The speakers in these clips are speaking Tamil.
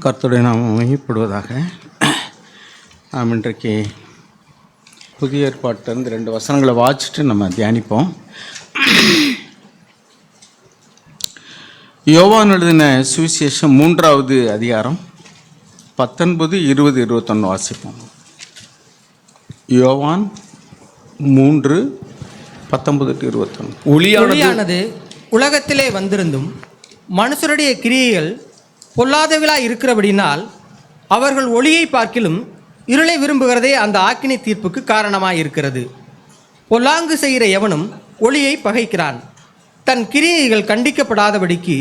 கர்த்தருடைய நாமம் மகிமைப்படுவதாக. நாம் இன்றைக்கு புதிய ஏற்பாட்டிலிருந்து 2 வசனங்களை வாசிச்சுட்டு நம்ம தியானிப்போம். யோவான் எழுதின சுவிசேஷம் 3வது அதிகாரம் 19, 20, 21 வாசிப்போம். யோவான் 3, 19 to 21. ஒளியானது உலகத்திலே வந்திருந்தும் மனுஷருடைய கிரியைகள் பொல்லாதவர்களாய் இருக்கிறபடினால் அவர்கள் ஒளியை பார்க்கிலும் இருளை விரும்புகிறதே அந்த ஆக்கினை தீர்ப்புக்கு காரணமாய் இருக்கிறது. பொல்லாங்கு செய்கிற எவனும் ஒளியை பகைக்கிறான், தன் கிரியைகள் கண்டிக்கப்படாதபடிக்கு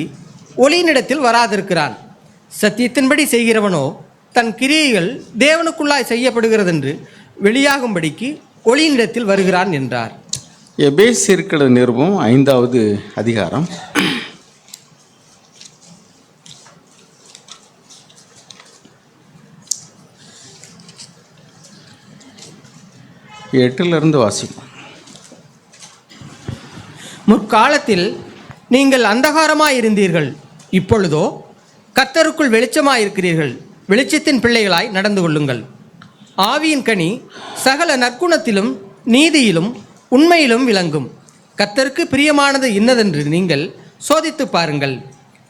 ஒளியினிடத்தில் வராதிருக்கிறான். சத்தியத்தின்படி செய்கிறவனோ தன் கிரியைகள் தேவனுக்குள்ளாய் செய்யப்படுகிறதென்று வெளியாகும்படிக்கு ஒளியினிடத்தில் வருகிறான் என்றார். எபேசியர் நிருபம் 5வது அதிகாரம் 8 வாசிப்போம். முற்காலத்தில் நீங்கள் அந்தகாரமாயிருந்தீர்கள், இப்பொழுதோ கர்த்தருக்குள் வெளிச்சமாயிருக்கிறீர்கள். வெளிச்சத்தின் பிள்ளைகளாய் நடந்து கொள்ளுங்கள். ஆவியின் கனி சகல நற்குணத்திலும் நீதியிலும் உண்மையிலும் விளங்கும். கர்த்தருக்கு பிரியமானது இன்னதென்று நீங்கள் சோதித்து பாருங்கள்.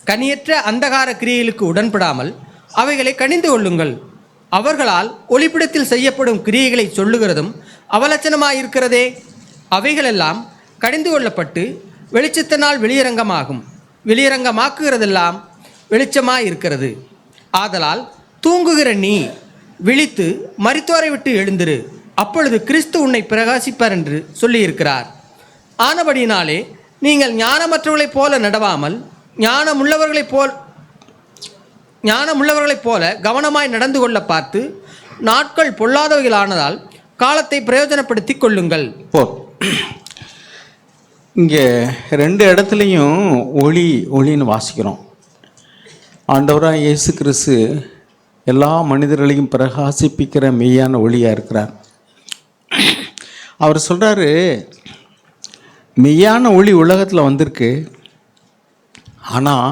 கனியற்ற அந்தகார கிரியைகளுக்கு உடன்படாமல் அவைகளை கனிந்து கொள்ளுங்கள். அவர்களால் ஒளிப்பிடத்தில் செய்யப்படும் கிரியைகளை சொல்லுகிறதும் அவலட்சணமாயிருக்கிறதே. அவைகளெல்லாம் கடிந்து கொள்ளப்பட்டு வெளிச்சத்தினால் வெளியரங்கமாகும். வெளியரங்கமாக்குகிறதெல்லாம் வெளிச்சமாயிருக்கிறது. ஆதலால் தூங்குகிற நீ விழித்து மரித்தோரை விட்டு எழுந்திரு, அப்பொழுது கிறிஸ்து உன்னை பிரகாசிப்பார் என்று சொல்லியிருக்கிறார். ஆனபடியினாலே நீங்கள் ஞானமற்றவர்களைப் போல நடவாமல் ஞானமுள்ளவர்களைப் போல கவனமாய் நடந்து கொள்ள பார்த்து நாட்கள் பொல்லாதவைகளானதால் காலத்தை பிரயோஜனப்படுத்தி கொள்ளுங்கள். இங்கே 2 இடத்துலையும் ஒளின்னு வாசிக்கிறோம். ஆண்டவராக இயேசு கிறிஸ்து எல்லா மனிதர்களையும் பிரகாசிப்பிக்கிற மெய்யான ஒளியாக இருக்கிறார். அவர் சொல்கிறாரு, மெய்யான ஒளி உலகத்தில் வந்திருக்கு, ஆனால்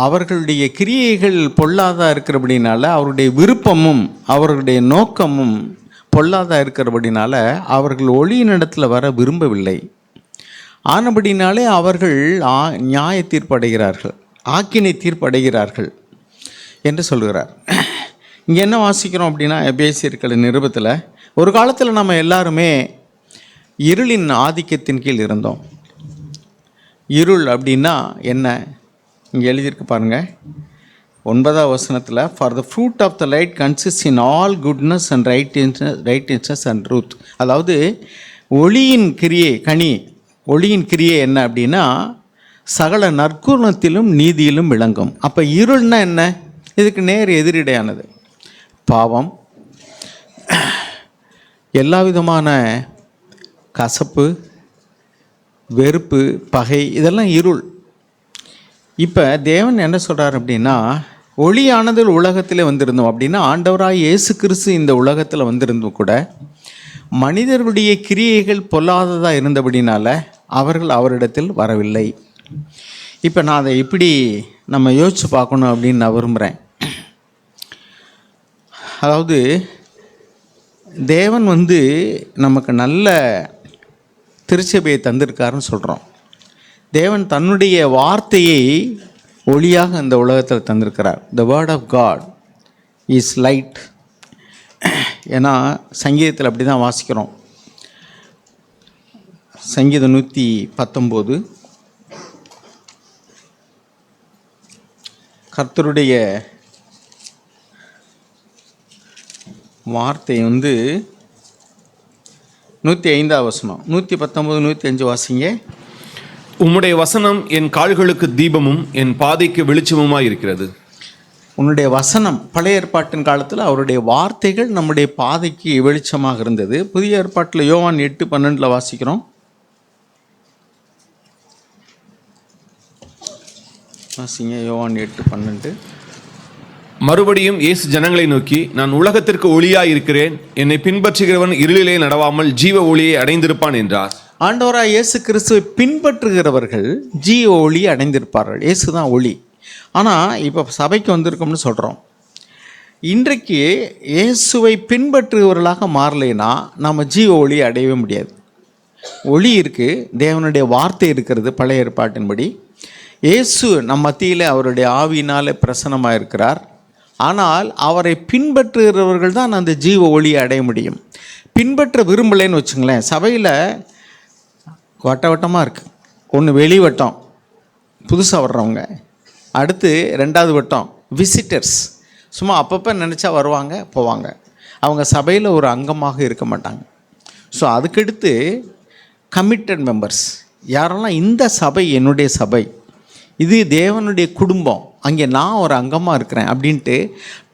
அவர்களுடைய கிரியைகள் பொல்லாதா இருக்கிறபடினால, அவருடைய விருப்பமும் அவர்களுடைய நோக்கமும் பொல்லாதா இருக்கிறபடினால அவர்கள் ஒளியின் இடத்துல வர விரும்பவில்லை. ஆனபடினாலே அவர்கள் நியாய தீர்ப்படைகிறார்கள், ஆக்கினை தீர்ப்படைகிறார்கள் என்று சொல்கிறார். இங்கே என்ன வாசிக்கிறோம் அப்படின்னா, எபேசியர் நிருபத்தில் ஒரு காலத்தில் நம்ம எல்லாருமே இருளின் ஆதிக்கத்தின் கீழ் இருந்தோம். இருள் அப்படின்னா என்ன? இங்கே எழுதியிருக்கு பாருங்கள், 9வது வசனத்தில், for the fruit of the light consist in all goodness and righteousness and truth. அதாவது ஒளியின் கிரியை என்ன அப்படின்னா சகல நற்குணத்திலும் நீதியிலும் விளங்கும். அப்போ இருள்னா என்ன? இதுக்கு நேர் எதிரிடையானது பாவம், எல்லா விதமான கசப்பு, வெறுப்பு, பகை, இதெல்லாம் இருள். இப்போ தேவன் என்ன சொல்கிறார் அப்படின்னா, ஒளியானது உலகத்திலே வந்திருந்தோம் அப்படின்னா ஆண்டவராக இயேசு கிறிஸ்து இந்த உலகத்தில் வந்திருந்தும் கூட மனிதர்களுடைய கிரியைகள் பொல்லாததாக இருந்தபடினால அவர்கள் அவரிடத்தில் வரவில்லை. இப்போ நான் அதை எப்படி நம்ம யோசித்து பார்க்கணும் அப்படின்னு நான் விரும்புகிறேன். அதாவது தேவன் நமக்கு நல்ல திருச்சபையை தந்திருக்காருன்னு சொல்கிறோம். தேவன் தன்னுடைய வார்த்தையை ஒளியாக இந்த உலகத்தில் தந்திருக்கிறார். The word of God is light. ஏன்னா சங்கீதத்தில் அப்படி தான் வாசிக்கிறோம். சங்கீதம் 119, கர்த்தருடைய வார்த்தை 105வது வசனம், 119, 105 வாசிங்க. உம்முடைய வசனம் என் கால்களுக்கு தீபமும் என் பாதைக்கு வெளிச்சமுமாய் இருக்கிறது. உன்னுடைய வசனம், பழைய ஏற்பாட்டின் காலத்தில் அவருடைய வார்த்தைகள் நம்முடைய பாதைக்கு வெளிச்சமாக இருந்தது. புதிய ஏற்பாட்டில் யோவான் 8:12 வாசிக்கிறோம். வாசிங்க, யோவான் 8:12. மறுபடியும் இயேசு ஜனங்களை நோக்கி, நான் உலகத்திற்கு ஒளியாய் இருக்கிறேன், என்னை பின்பற்றுகிறவன் இருளிலே நடவாமல் ஜீவ ஒளியை அடைந்திருப்பான் என்றார். ஆண்டவராக இயேசு கிறிஸ்துவை பின்பற்றுகிறவர்கள் ஜீவ ஒளி அடைந்திருப்பார்கள். இயேசு தான் ஒளி. ஆனால் இப்போ சபைக்கு வந்திருக்கோம்னு சொல்கிறோம். இன்றைக்கு இயேசுவை பின்பற்றுபவர்களாக மாறலைன்னா நம்ம ஜீவ ஒளி அடையவே முடியாது. ஒளி இருக்குது, தேவனுடைய வார்த்தை இருக்கிறது. பழைய ஏற்பாட்டின்படி இயேசு நம் மத்தியில் அவருடைய ஆவியினால் பிரசன்னமாக இருக்கிறார். ஆனால் அவரை பின்பற்றுகிறவர்கள் தான் அந்த ஜீவ ஒளியை அடைய முடியும். பின்பற்ற விரும்பலைன்னு வச்சுங்களேன், சபையில் வட்ட வட்டமாக இருக்குது. ஒன்று வெளி வட்டம் புதுசாக வர்றவங்க, அடுத்து 2வது வட்டம் விசிட்டர்ஸ், சும்மா அப்பப்போ நினச்சா வருவாங்க போவாங்க, அவங்க சபையில் ஒரு அங்கமாக இருக்க மாட்டாங்க. ஸோ அதுக்கடுத்து கமிட்டட் மெம்பர்ஸ், யாரெல்லாம் இந்த சபை என்னுடைய சபை, இது தேவனுடைய குடும்பம், அங்கே நான் ஒரு அங்கமாக இருக்கிறேன் அப்படின்ட்டு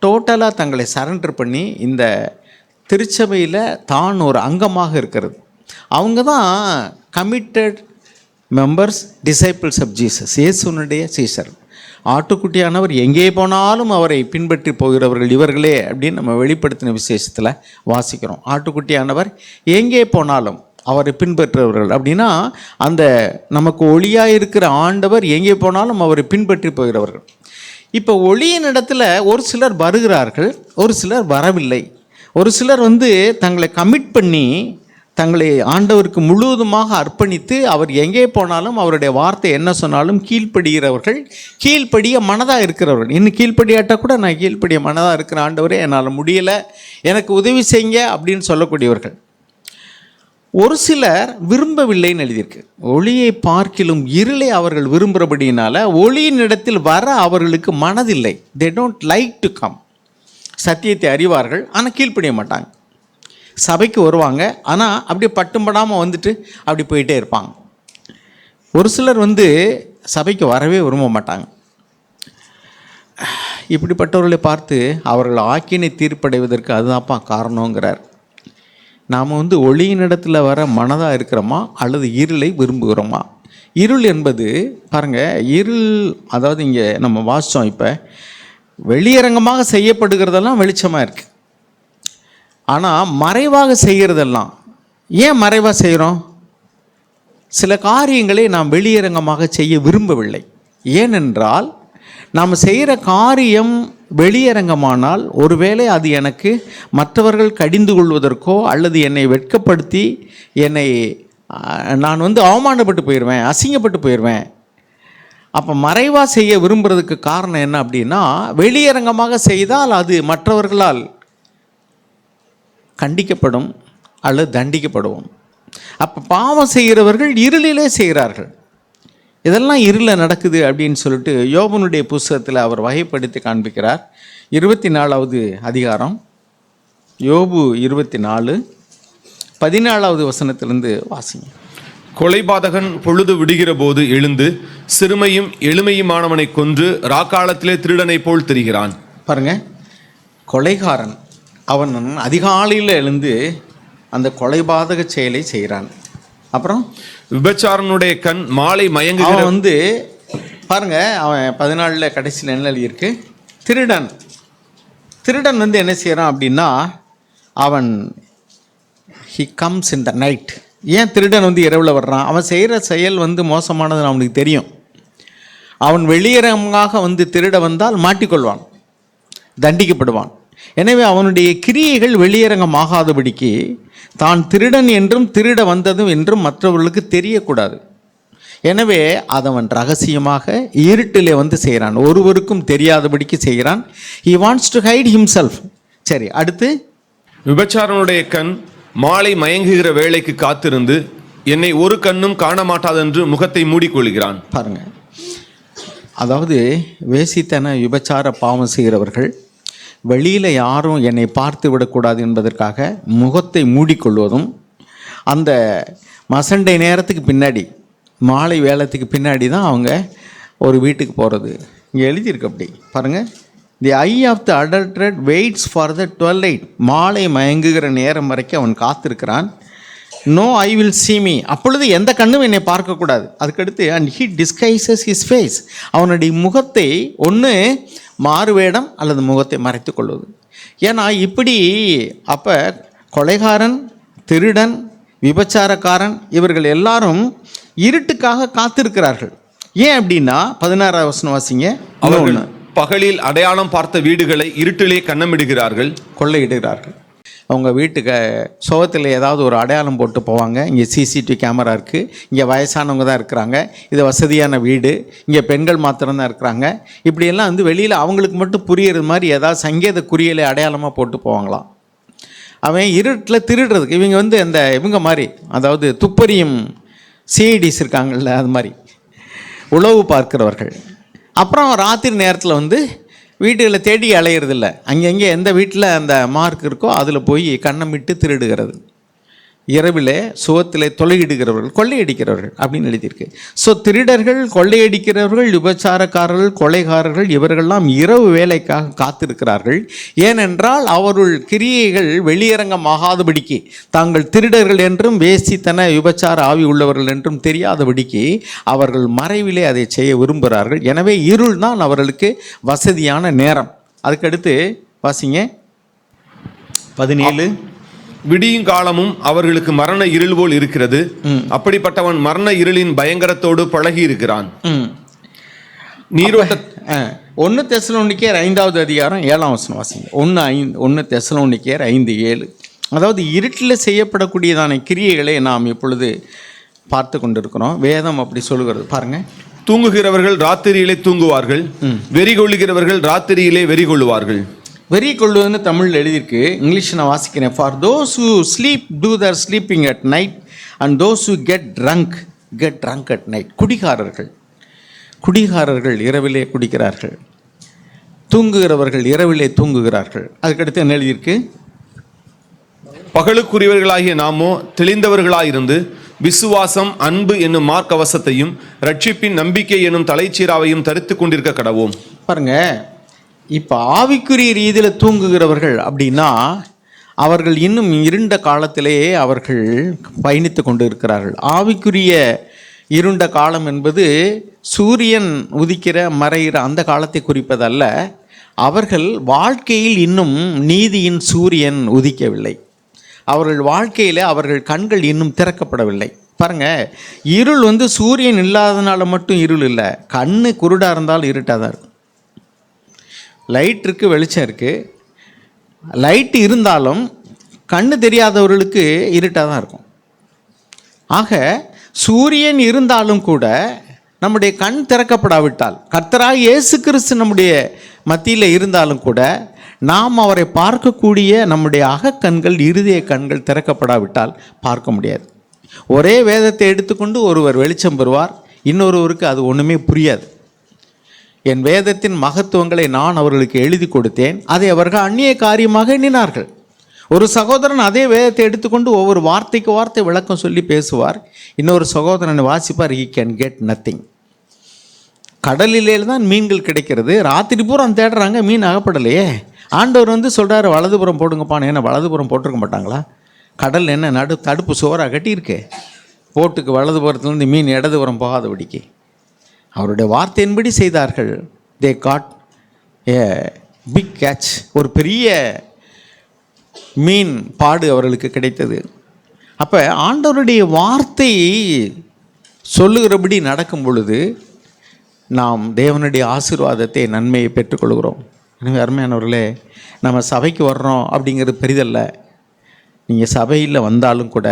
டோட்டலாக தங்களை சரண்டர் பண்ணி இந்த திருச்சபையில் தான் ஒரு அங்கமாக இருக்கிறது, அவங்க தான் committed members, disciples of Jesus, இயேசுனுடைய சீசர். ஆட்டுக்குட்டியானவர் எங்கே போனாலும் அவரை பின்பற்றி போகிறவர்கள் இவர்களே அப்படின்னு நம்ம வெளிப்படுத்தின விசேஷத்தில் வாசிக்கிறோம். ஆட்டுக்குட்டியானவர் எங்கே போனாலும் அவரை பின்பற்றுபவர்கள் அப்படின்னா அந்த நமக்கு ஒளியாக இருக்கிற ஆண்டவர் எங்கே போனாலும் அவரை பின்பற்றி போகிறவர்கள். இப்போ ஒளியின் இடத்துல ஒரு சிலர் வருகிறார்கள், ஒரு சிலர் வரவில்லை. ஒரு சிலர் தங்களை கமிட் பண்ணி தங்களை ஆண்டவருக்கு முழுவதுமாக அர்ப்பணித்து அவர் எங்கே போனாலும் அவருடைய வார்த்தை என்ன சொன்னாலும் கீழ்ப்படுகிறவர்கள், கீழ்ப்படிய மனதாக இருக்கிறவர்கள். இன்னும் கீழ்ப்படியாட்டால் கூட நான் கீழ்ப்படிய மனதாக இருக்கிற ஆண்டவரே என்னால் முடியலை, எனக்கு உதவி செய்யுங்க அப்படின்னு சொல்லக்கூடியவர்கள். ஒரு சிலர் விரும்பவில்லைன்னு எழுதியிருக்கு. ஒளியை பார்க்கிலும் இருளை அவர்கள் விரும்புகிறபடினால ஒளியின் இடத்தில் வர அவர்களுக்கு மனதில்லை. They don't like to come. சத்தியத்தை அறிவார்கள், ஆனால் கீழ்ப்படிய மாட்டாங்க. சபைக்கு வருவாங்க, ஆனால் அப்படியே பட்டும்படாமல் வந்துட்டு அப்படி போயிட்டே இருப்பாங்க. ஒரு சிலர் சபைக்கு வரவே விரும்ப மாட்டாங்க. இப்படிப்பட்டவர்களை பார்த்து அவர்கள் ஆக்கினை தீர்ப்படைவதற்கு அதுதான்ப்பா காரணங்கிறார். நாம் ஒளியினிடத்தில் வர மனதாக இருக்கிறோமா அல்லது இருளை விரும்புகிறோமா? இருள் என்பது பாருங்கள், இருள் அதாவது இங்கே நம்ம வாசித்தோம், இப்போ வெளியரங்கமாக செய்யப்படுகிறதெல்லாம் வெளிச்சமாக இருக்குது, ஆனால் மறைவாக செய்கிறதெல்லாம் ஏன் மறைவாக செய்கிறோம்? சில காரியங்களை நாம் வெளியரங்கமாக செய்ய விரும்பவில்லை. ஏனென்றால் நாம் செய்கிற காரியம் வெளியரங்கமானால் ஒருவேளை அது எனக்கு மற்றவர்கள் கடிந்து கொள்வதற்கோ அல்லது என்னை வெட்கப்படுத்தி என்னை நான் அவமானப்பட்டு போயிடுவேன், அசிங்கப்பட்டு போயிடுவேன். அப்போ மறைவாக செய்ய விரும்புகிறதுக்கு காரணம் என்ன அப்படின்னா, வெளியரங்கமாக செய்தால் அது மற்றவர்களால் கண்டிக்கப்படும் அல்லது தண்டிக்கப்படுவோம். அப்போ பாவம் செய்கிறவர்கள் இருளிலே செய்கிறார்கள். இதெல்லாம் இருளில் நடக்குது அப்படின்னு சொல்லிட்டு யோபனுடைய புஸ்தகத்தில் அவர் வகைப்படுத்தி காண்பிக்கிறார். 24வது அதிகாரம் யோபு 24 14வது வசனத்திலிருந்து வாசிங்க. கொலைபாதகன் பொழுது விடுகிற போது எழுந்து சிறுமையும் எளிமையுமானவனை கொன்று ராக்காலத்திலே திருடனை போல் திரிகிறான். பாருங்க, கொலைகாரன் அவன் அதிகாலையில் எழுந்து அந்த கொலைபாதக செயலை செய்கிறான். அப்புறம் விபச்சாரனுடைய கண் மாலை மயங்குகிற பாருங்க, அவன் 14 கடைசியில் என்ன எழுதியிருக்கு? திருடன் என்ன செய்கிறான் அப்படின்னா, அவன் he comes in the night. ஏன் திருடன் இரவில் வர்றான்? அவன் செய்கிற செயல் மோசமானது அவனுக்கு தெரியும். அவன் வெளியரங்கமாக திருட வந்தால் மாட்டிக்கொள்வான், தண்டிக்கப்படுவான். எனவே அவனுடைய கிரியைகள் வெளியரங்கமாகாதபடிக்கு தான் திருடன் என்றும் திருட வந்ததும் என்றும் மற்றவர்களுக்கு தெரியக்கூடாது. எனவே அதவன் ரகசியமாக இருட்டிலே செய்கிறான், ஒருவருக்கும் தெரியாதபடிக்கு செய்கிறான். he wants to hide himself. சரி, அடுத்து விபச்சாரனுடைய கண் மாலை மயங்குகிற வேளைக்கு காத்திருந்து என்னை ஒரு கண்ணும் காண மாட்டாதென்று முகத்தை மூடிக்கொள்கிறான். பாருங்க, அதாவது வேசித்தன விபச்சார பாவம் செய்கிறவர்கள் வெளியில் யாரும் என்னை பார்த்து விடக்கூடாது என்பதற்காக முகத்தை மூடிக்கொள்வதும், அந்த மசண்டை நேரத்துக்கு பின்னாடி மாலை வேளத்துக்கு பின்னாடி தான் அவங்க ஒரு வீட்டுக்கு போகிறது. இங்கே எழுதியிருக்கு அப்படி பாருங்கள், the eye of the adulterer waits for the 12 மாலை மயங்குகிற நேரம் வரைக்கும் அவன் காத்திருக்கிறான். No I will see me, அப்பொழுது எந்த கண்ணும் என்னை பார்க்கக்கூடாது. அதுக்கடுத்து and he disguises his face, அவனுடைய முகத்தை ஒன்று மாறுவேடம் அல்லது முகத்தை மறைத்து கொள்வது. ஏன்னா இப்படி அப்போ கொலைகாரன், திருடன், விபச்சாரக்காரன் இவர்கள் எல்லாரும் இருட்டுக்காக காத்திருக்கிறார்கள். ஏன் அப்படின்னா 16வது வசனம் வாசிங்க. அவர்கள் இன்னொன்னு, பகலில் அடையாளம் பார்த்த வீடுகளை இருட்டிலே கன்னமிடுகிறார்கள். கொள்ளையிடுகிறார்கள். அவங்க வீட்டுக்கு சுவத்தில் ஏதாவது ஒரு அடையாளம் போட்டு போவாங்க. இங்கே சிசிடிவி கேமரா இருக்குது, இங்கே வயசானவங்க தான் இருக்கிறாங்க, இது வசதியான வீடு, இங்கே பெண்கள் மாத்திரம்தான் இருக்கிறாங்க, இப்படியெல்லாம் வந்து வெளியில் அவங்களுக்கு மட்டும் புரியுறது மாதிரி ஏதாவது சங்கேத குறியலை அடையாளமாக போட்டு போவாங்களாம். அவன் இருட்டில் திருடுறதுக்கு இவங்க வந்து இவங்க மாதிரி, அதாவது துப்பறியும் சிஐடிஸ் இருக்காங்கள்ல, அது மாதிரி உளவு பார்க்கிறவர்கள். அப்புறம் ராத்திரி நேரத்தில் வந்து வீட்டுகளை தேடி அலையிறதில்ல, அங்கங்கே எந்த வீட்டில் அந்த மார்க் இருக்கோ அதில் போய் கண்ணமிட்டு திருடுகிறது. இரவிலே சுவத்திலே தொலையிடுகிறவர்கள், கொள்ளையடிக்கிறவர்கள் அப்படின்னு எழுதியிருக்கு. ஸோ திருடர்கள், கொள்ளையடிக்கிறவர்கள், விபச்சாரக்காரர்கள், கொலைகாரர்கள் இவர்கள்லாம் இரவு வேலைக்காக காத்திருக்கிறார்கள். ஏனென்றால் அவர்கள் கிரியைகள் வெளியரங்கமாகாதபடிக்கு, தாங்கள் திருடர்கள் என்றும் வேசித்தன விபச்சார ஆவி உள்ளவர்கள் என்றும் தெரியாதபடிக்கு அவர்கள் மறைவிலே அதை செய்ய விரும்புகிறார்கள். எனவே இருள் தான் அவர்களுக்கு வசதியான நேரம். அதுக்கடுத்து வாசிங்க 17. விடியும் காலமும் அவர்களுக்கு மரண இருள் போல் இருக்கிறது. அப்படிப்பட்டவன் மரண இருளின் பயங்கரத்தோடு பழகி இருக்கிறான். நீரோட்ட 1 தெசலோனிக்கேயர் 5வது அதிகாரம் 7ஆம் வசனம் வாசிங்க. 1 தெசலோனிக்கேயர் 5:7. அதாவது இருட்டில் செய்யப்படக்கூடியதான கிரியைகளை நாம் இப்பொழுது பார்த்து கொண்டிருக்கிறோம். வேதம் அப்படி சொல்லுகிறது பாருங்க. தூங்குகிறவர்கள் ராத்திரியிலே தூங்குவார்கள், வெறி கொள்ளுகிறவர்கள் ராத்திரியிலே வெறி கொள்ளுவார்கள். வெறி கொள்ளுவதுன்னு தமிழில் எழுதியிருக்கு, இங்கிலீஷ் நான் வாசிக்கிறேன். For those who sleep do their sleeping at night and those who get drunk at night. குடிகாரர்கள் இரவிலே குடிக்கிறார்கள், தூங்குகிறவர்கள் இரவிலே தூங்குகிறார்கள். அதுக்கடுத்து என்ன எழுதியிருக்கு? பகலுக்குரியவர்களாகிய நாமோ தெளிந்தவர்களாயிருந்து விசுவாசம், அன்பு என்னும் மார்க்கவசத்தையும் ரட்சிப்பின் நம்பிக்கை என்னும் தலைச்சீராவையும் தரித்து கொண்டிருக்க கடவோம். பாருங்க, இப்போ ஆவிக்குரிய ரீதியில் தூங்குகிறவர்கள் அப்படின்னா அவர்கள் இன்னும் இருண்ட காலத்திலேயே அவர்கள் பயணித்து கொண்டு இருக்கிறார்கள். ஆவிக்குரிய இருண்ட காலம் என்பது சூரியன் உதிக்கிற மறைகிற அந்த காலத்தை குறிப்பதல்ல. அவர்கள் வாழ்க்கையில் இன்னும் நீதியின் சூரியன் உதிக்கவில்லை. அவர்கள் வாழ்க்கையில் அவர்கள் கண்கள் இன்னும் திறக்கப்படவில்லை. பாருங்கள், இருள் வந்து சூரியன் இல்லாதனால மட்டும் இருள் இல்லை, கண்ணு குருடாக இருந்தாலும் இருட்டாக தான் இருக்கும். லைட் இருக்குது, வெளிச்சம் இருக்குது. லைட்டு இருந்தாலும் கண்ணு தெரியாதவர்களுக்கு இருட்டாக தான் இருக்கும். ஆக சூரியன் இருந்தாலும் கூட நம்முடைய கண் திறக்கப்படாவிட்டால், கர்த்தராக இயேசு கிறிஸ்து நம்முடைய மத்தியில் இருந்தாலும் கூட நாம் அவரை பார்க்கக்கூடிய நம்முடைய அகக்கண்கள், இருதய கண்கள் திறக்கப்படாவிட்டால் பார்க்க முடியாது. ஒரே வேதத்தை எடுத்துக்கொண்டு ஒருவர் வெளிச்சம் பெறுவார், இன்னொருவருக்கு அது ஒன்றுமே புரியாது. என் வேதத்தின் மகத்துவங்களை நான் அவர்களுக்கு எழுதி கொடுத்தேன், அதை அவர்கள் அந்நிய காரியமாக எண்ணினார்கள். ஒரு சகோதரன் அதே வேதத்தை எடுத்துக்கொண்டு ஒவ்வொரு வார்த்தைக்கு வார்த்தை விளக்கம் சொல்லி பேசுவார், இன்னொரு சகோதரன் வாசிப்பார், he can get nothing. கடலிலே தான் மீன்கள் கிடைக்கிறது, ராத்திரி பூரா தேடுறாங்க, மீன் அகப்படலையே. ஆண்டவர் வந்து சொல்கிறாரு வலதுபுறம் போடுங்கப்பான்னு. ஏன்னா வலதுபுறம் போட்டிருக்க மாட்டாங்களா? கடல் என்ன தடுப்பு சுவராக கட்டியிருக்கு, போட்டுக்கு வலதுபுறத்துலேருந்து மீன் இடதுபுறம் போகாதபடிக்கு. அவருடைய வார்த்தையின்படி செய்தார்கள். They got a big catch, ஒரு பெரிய மீன் பாடு அவர்களுக்கு கிடைத்தது. அப்போ ஆண்டவருடைய வார்த்தை சொல்லுகிறபடி நடக்கும் பொழுது நாம் தேவனுடைய ஆசீர்வாதத்தை, நன்மையை பெற்றுக்கொள்கிறோம். எனவே அருமையானவர்களே, நம்ம சபைக்கு வர்றோம் அப்படிங்கிறது பெரிதல்ல. நீங்கள் சபையில் வந்தாலும் கூட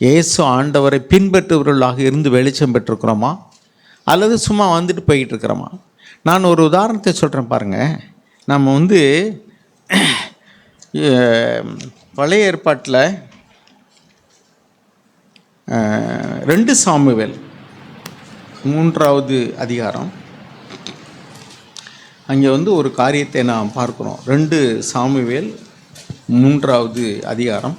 இயேசு ஆண்டவரை பின்பற்றுபவர்களாக இருந்து வெளிச்சம் பெற்றிருக்கிறோமா, அல்லது சும்மா வந்துட்டு போய்கிட்டு இருக்கிறோமா? நான் ஒரு உதாரணத்தை சொல்கிறேன் பாருங்கள். நம்ம வந்து பழைய ஏற்பாட்டில் 2 சாமுவேல் 3வது அதிகாரம், அங்கே வந்து ஒரு காரியத்தை நாம் பார்க்குறோம். 2 சாமுவேல் 3வது அதிகாரம்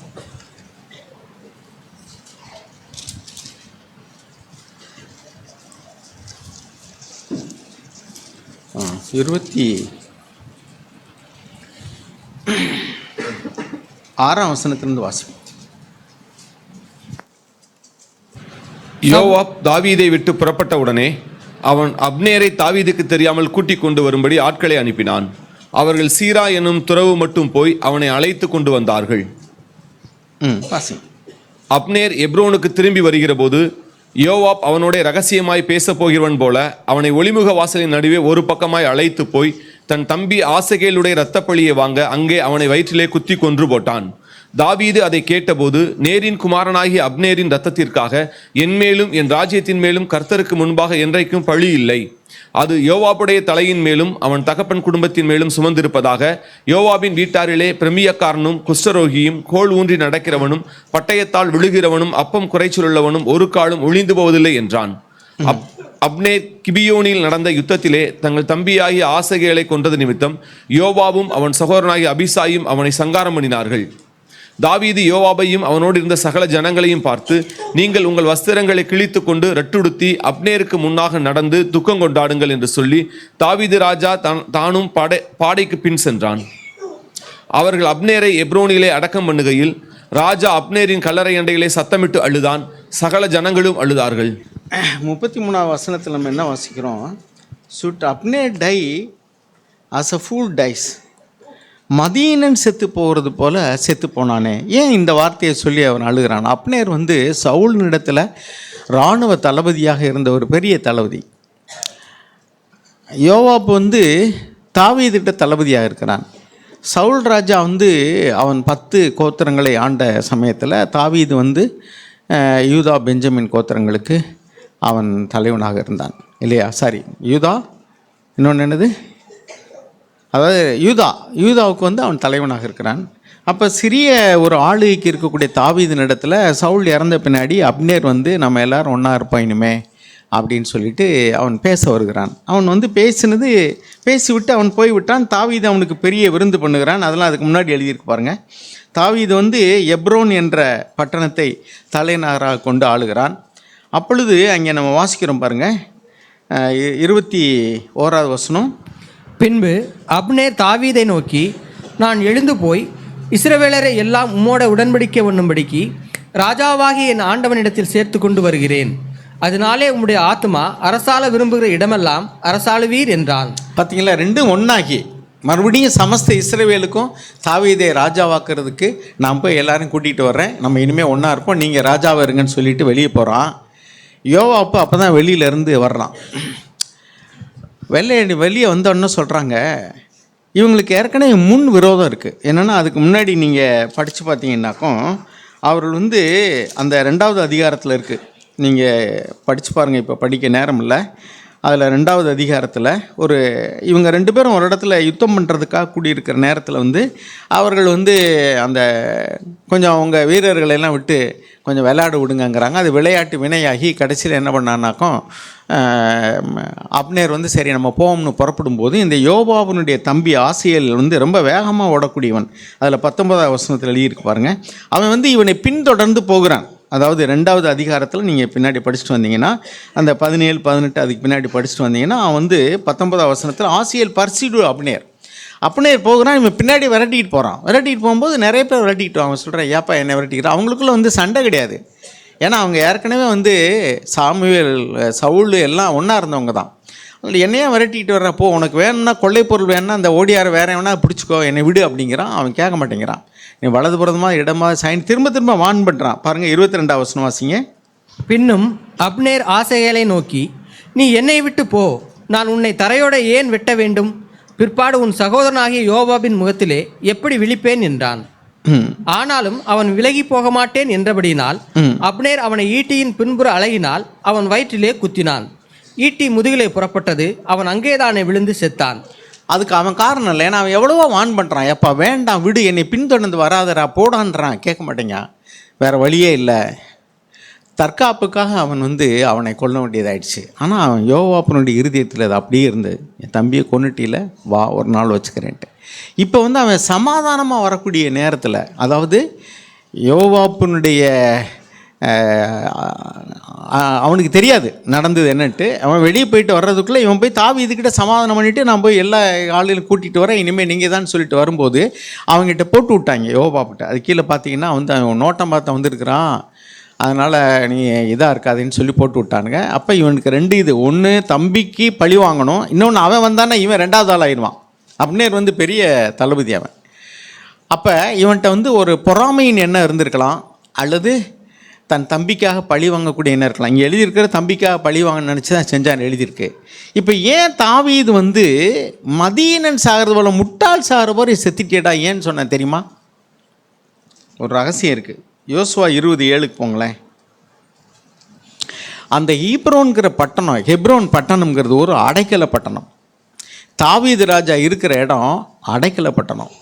26ஆம் வசனத்திலிருந்து வாசிப்போம். யோவாப் தாவீதை விட்டு புறப்பட்ட உடனே அவன் அப்னேரை தாவீதுக்கு தெரியாமல் கூட்டிக் கொண்டு வரும்படி ஆட்களை அனுப்பினான். அவர்கள் சீரா என்னும் துறவு மட்டும் போய் அவனை அழைத்து கொண்டு வந்தார்கள். வாசி. அப்னேர் எப்ரோனுக்கு திரும்பி வருகிற போது யோவாப் அவனோட ரகசியமாய் பேசப் போகிறவன் போல அவனை ஒளிமுக வாசலின் நடுவே ஒரு பக்கமாய் அழைத்து போய் தன் தம்பி ஆசகேலுடைய இரத்தப்பழியை வாங்க அங்கே அவனை வயிற்றிலே குத்தி கொன்று போட்டான். தாவீது அதை கேட்டபோது, நேரின் குமாரனாகிய அப்னேரின் இரத்தத்திற்காக என் மேலும் என் ராஜ்யத்தின் மேலும் கர்த்தருக்கு முன்பாக என்றைக்கும் பழி இல்லை. அது யோவாபுடைய தலையின் மேலும் அவன் தகப்பன் குடும்பத்தின் மேலும் சுமந்திருப்பதாக. யோவாபின் வீட்டாரிலே பிரமியக்காரனும் குஷ்டரோகியும் கோல் ஊன்றி நடக்கிறவனும் பட்டயத்தால் விழுகிறவனும் அப்பம் குறைச்சலுள்ளவனும் ஒரு காலும் ஒழிந்து போவதில்லை என்றான். அப்னேர் கிபியோனில் நடந்த யுத்தத்திலே தங்கள் தம்பியாகிய ஆசகேலை கொன்றது நிமித்தம் யோவாபும் அவன் சகோதரனாகிய அபிசாயும் அவனை சங்காரம் பண்ணினார்கள். தாவீது யோவாபையும் அவனோடு இருந்த சகல ஜனங்களையும் பார்த்து, நீங்கள் உங்கள் வஸ்திரங்களை கிழித்து கொண்டு ரட்டுடுத்தி அப்னேருக்கு முன்னாக நடந்து துக்கம் கொண்டாடுங்கள் என்று சொல்லி தாவீது ராஜா தானும் பாடைக்கு பின் சென்றான். அவர்கள் அப்னேரை எப்ரோனிலே அடக்கம் பண்ணுகையில் ராஜா அப்னேரின் கல்லறை அண்டையிலே சத்தமிட்டு அழுதான். சகல ஜனங்களும் அழுதார்கள். 33வது வசனத்தில் நம்ம என்ன வாசிக்கிறோம்? Should Abner die as a fool dies. மதீனன் செத்து போகிறது போல செத்து போனானே. ஏன் இந்த வார்த்தையை சொல்லி அவன் அழுகிறான்? அப்னேர் வந்து சவுலினிடத்தில் இராணுவ தளபதியாக இருந்த ஒரு பெரிய தளபதி. யோவாப் வந்து தாவீதிட்ட தளபதியாக இருக்கிறான். சவுல் ராஜா வந்து அவன் 10 கோத்திரங்களை ஆண்ட சமயத்தில் தாவீது வந்து யூதா பெஞ்சமின் கோத்திரங்களுக்கு அவன் தலைவனாக இருந்தான் இல்லையா? யூதா, இன்னொன்று என்னது, அதாவது யூதாவுக்கு வந்து அவன் தலைவனாக இருக்கிறான். அப்போ சிறிய ஒரு ஆளுகைக்கு இருக்கக்கூடிய தாவீதினிடத்தில் சவுல் இறந்த பின்னாடி அப்னேர் வந்து நம்ம எல்லோரும் ஒன்றா இருப்போம் இனிமே அப்படின்னு சொல்லிட்டு அவன் பேச வருகிறான். அவன் வந்து பேசிவிட்டு அவன் போய்விட்டான். தாவீது அவனுக்கு பெரிய விருந்து பண்ணுகிறான். அதெல்லாம் அதுக்கு முன்னாடி எழுதியிருக்கு பாருங்கள். தாவீது வந்து எப்ரோன் என்ற பட்டணத்தை தலைநகராக கொண்டு ஆளுகிறான். அப்பொழுது அங்கே நம்ம வாசிக்கிறோம் பாருங்கள், 21வது வசனம். பின்பு அப்னேர் தாவீதை நோக்கி, நான் எழுந்து போய் இஸ்ரவேலரை எல்லாம் உம்மோட உடன்படிக்கை பண்ணும்படிக்கு ராஜாவாகிய என் ஆண்டவனிடத்தில் சேர்த்து கொண்டு வருகிறேன். அதனாலே உம்முடைய ஆத்மா அரசாள விரும்புகிற இடமெல்லாம் அரசாளுவீர் என்றான். பார்த்தீங்களா, ரெண்டும் ஒன்றாகி மறுபடியும் சமஸ்த இஸ்ரவேலுக்கும் தாவீதை ராஜாவாக்குறதுக்கு நான் போய் எல்லாரும் கூட்டிகிட்டு வர்றேன், நம்ம இனிமேல் ஒன்றா இருப்போம், நீங்கள் ராஜாவாக இருங்கன்னு சொல்லிட்டு வெளியே போகிறான். யோவாப்பு அப்போ தான் வெளியிலேருந்து வர்றான். வெளியே வந்தோன்னு சொல்கிறாங்க, இவங்களுக்கு ஏற்கனவே முன் விரோதம் இருக்குது. என்னென்னா அதுக்கு முன்னாடி நீங்கள் படித்து பார்த்தீங்கன்னாக்கும் அவர்கள் வந்து அந்த 2வது அதிகாரத்தில் இருக்குது. நீங்கள் படித்து பாருங்கள், இப்போ படிக்க நேரம் இல்லை. அதில் 2வது அதிகாரத்தில் இவங்க 2 பேரும் ஒரு இடத்துல யுத்தம் பண்ணுறதுக்காக கூடியிருக்கிற நேரத்தில் வந்து அவர்கள் வந்து அந்த கொஞ்சம் அவங்க வீரர்களெல்லாம் விட்டு கொஞ்சம் விளையாட விடுங்கங்கிறாங்க. அது விளையாட்டு வினையாகி கடைசியில் என்ன பண்ணான்னாக்கும் அப்னேர் வந்து சரி நம்ம போவோம்னு புறப்படும்போது இந்த யோவாபுனுடைய தம்பி ஆசேல் வந்து ரொம்ப வேகமாக ஓடக்கூடியவன். அதில் 19வது வசனத்தில் எழுதியிருக்கு பாருங்கள். அவன் வந்து இவனை பின்தொடர்ந்து போகிறான். அதாவது 2வது அதிகாரத்தில் நீங்கள் பின்னாடி படிச்சுட்டு வந்தீங்கன்னா அந்த 17, 18 அதுக்கு பின்னாடி படிச்சுட்டு வந்தீங்கன்னா அவன் வந்து 19வது வசனத்தில் ஆசேல் பர்சிடு அப்னேர் போகிறான். இவன் பின்னாடி விரட்டிக்கிட்டு போகிறான். விரட்டிகிட்டு போகும்போது நிறைய பேர் விரட்டிக்கிட்டு அவன் சொல்கிறான், ஏப்பா என்னை விரட்டிக்கிறான். அவங்களுக்குள்ள வந்து சண்டை கிடையாது. ஏன்னா அவங்க ஏற்கனவே வந்து சாமுவேல் சவுல் எல்லாம் ஒன்றா இருந்தவங்க தான். அதில் என்னையா விரட்டிக்கிட்டு வர்றப்போ உனக்கு வேணும்னா கொள்ளை பொருள் வேணும்னா அந்த ஓடியார வேற வேணா பிடிச்சிக்கோ, என்னை விடு அப்படிங்கிறான். அவன் கேட்க மாட்டேங்கிறான். நீ வலதுபுறமாக இடமா சைன் திரும்ப வான் பண்ணுறான். பாருங்கள் 22வது வசனம் வாசிங்க. பின்னும் அப்னேர் ஆசேலை நோக்கி, நீ என்னை விட்டு போ, நான் உன்னை தரையோட ஏன் வெட்ட வேண்டும்? பிற்பாடு உன் சகோதரனாகிய யோவாபின் முகத்திலே எப்படி விழிப்பேன் என்றான். ஆனாலும் அவன் விலகி போக மாட்டேன் என்றபடியினால் அப்னேர் அவனை ஈட்டியின் பின்புற அழகினால் அவன் வயிற்றிலே குத்தினான். ஈட்டி முதுகிலே புறப்பட்டது. அவன் அங்கேதானே விழுந்து செத்தான். அதுக்கு அவன் காரணம் இல்லை. ஏன்னா அவன் எவ்வளவோ வான் பண்ணுறான், எப்பா வேண்டாம் விடு, என்னை பின்தொடர்ந்து வராதரா போடான்றான். கேட்க மாட்டேங்க, வேறு வழியே இல்லை. தற்காப்புக்காக அவன் வந்து அவனை கொல்ல வேண்டியதாயிடுச்சு. ஆனால் அவன் யோவாப்பனுடைய இருதயத்தில் அது அப்படியே இருந்தது, என் தம்பியை கொன்னுட்டியில் வா ஒரு நாள் வச்சுக்கிறேன்ட்டு. இப்போ வந்து அவன் சமாதானமாக வரக்கூடிய நேரத்தில், அதாவது யோவாப்பனுடைய அவனுக்கு தெரியாது நடந்தது என்னன்ட்டு. அவன் வெளியே போயிட்டு வர்றதுக்குள்ளே இவன் போய் தாவீதுக்கிட்ட சமாதானம் பண்ணிவிட்டு நான் போய் எல்லா ஆளுகளும் கூட்டிகிட்டு வரேன், இனிமேல் நீங்கள் தான் சொல்லிட்டு வரும்போது அவங்ககிட்ட போட்டு விட்டாங்க யோவாப்பிட்ட. அது கீழே பார்த்தீங்கன்னா வந்து அவன் நோட்டம் பார்த்து வந்திருக்கிறான், அதனால் நீ இதாக இருக்காதுன்னு சொல்லி போட்டு விட்டானுங்க. அப்போ இவனுக்கு 2 இது, ஒன்று தம்பிக்கு பழி வாங்கணும், இன்னொன்று அவன் வந்தானே இவன் 2வது ஆள் ஆயிடுவான். அப்னேர் வந்து பெரிய தளபதி அவன். அப்போ இவன்கிட்ட வந்து ஒரு பொறாமையின் எண்ணம் இருந்திருக்கலாம், அல்லது தன் தம்பிக்காக பழி வாங்கக்கூடிய இருக்கலாம். இங்கே எழுதியிருக்கிற தம்பிக்காக பழி வாங்க நினச்சி தான் செஞ்சான்னு எழுதியிருக்கு. இப்போ ஏன் தாவீது வந்து மதீனன் சாகிறது போல முட்டாள் சாகிற போல செத்துட்டேடா ஏன்னு சொன்னேன் தெரியுமா? ஒரு ரகசியம் இருக்குது. யோசுவா 20:7 போங்களேன். அந்த ஹெப்ரோன் பட்டணம்ங்கிறது ஒரு அடைக்கல பட்டணம். தாவீது ராஜா இருக்கிற இடம் அடைக்கல பட்டணம்.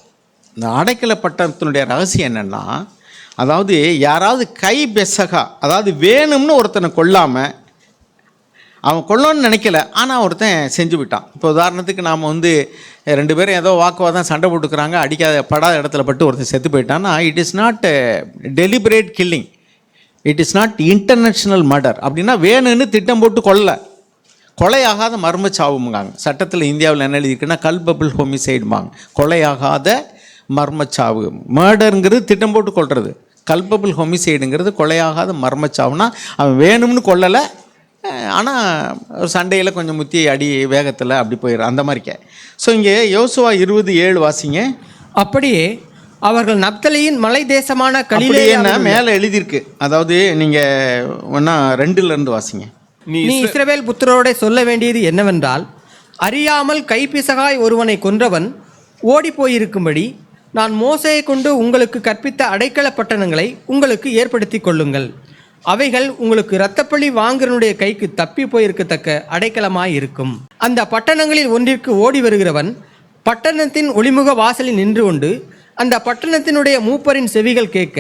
இந்த அடைக்கல பட்டணத்தினுடைய ரகசியம் என்னென்னா, அதாவது யாராவது கை பெசகா, அதாவது வேணும்னு ஒருத்தனை கொல்லாமல், அவன் கொல்லணும்னு நினைக்கல ஆனால் ஒருத்தன் செஞ்சு விட்டான். இப்போ உதாரணத்துக்கு நாம் வந்து 2 பேரும் ஏதோ வாக்குவாதம் சண்டை போட்டுக்கிறாங்க, படாத இடத்துல பட்டு ஒருத்தன் செத்து போயிட்டான்னா it is not deliberate killing, it is not international murder. அப்படின்னா வேணும்னு திட்டம் போட்டு கொலையாகாத மர்மச்சாவுங்காங்க. சட்டத்தில் இந்தியாவில் என்ன எழுதியிருக்குன்னா கல்பபிள் ஹோமிசைடுமாங்க. கொலையாகாத மர்மச்சாவு. மர்டருங்கிறது திட்டம் போட்டு கொள்வது, கல்பபிள் ஹோமிசைடுங்கிறது கொலையாகாத மர்மச்சாவுனா அவன் வேணும்னு கொல்லலை, ஆனால் ஒரு சண்டையில் கொஞ்சம் முத்தி அடி வேகத்தில் அப்படி போயிடும் அந்த மாதிரிக்க. ஸோ இங்கே யோசுவா 20:7 வாசிங்க. அப்படியே அவர்கள் நப்தலியின் மலை தேசமான கலிலேயா மேலே எழுதியிருக்கு. அதாவது நீங்கள் ஒன்றா 2 வாசிங்க. நீ இஸ்ரவேல் புத்திரரோட சொல்ல வேண்டியது என்னவென்றால், அறியாமல் கைப்பிசகாய் ஒருவனை கொன்றவன் ஓடி போயிருக்கும்படி நான் மோசையை கொண்டு உங்களுக்கு கற்பித்த அடைக்கல பட்டணங்களை உங்களுக்கு ஏற்படுத்தி கொள்ளுங்கள். அவைகள் உங்களுக்கு இரத்தப்பழி வாங்குறனுடைய கைக்கு தப்பி போயிருக்கத்தக்க அடைக்கலமாய் இருக்கும். அந்த பட்டணங்களில் ஒன்றிற்கு ஓடி வருகிறவன் பட்டணத்தின் ஒளிமுக வாசலில் நின்று கொண்டு அந்த பட்டணத்தினுடைய மூப்பரின் செவிகள் கேட்க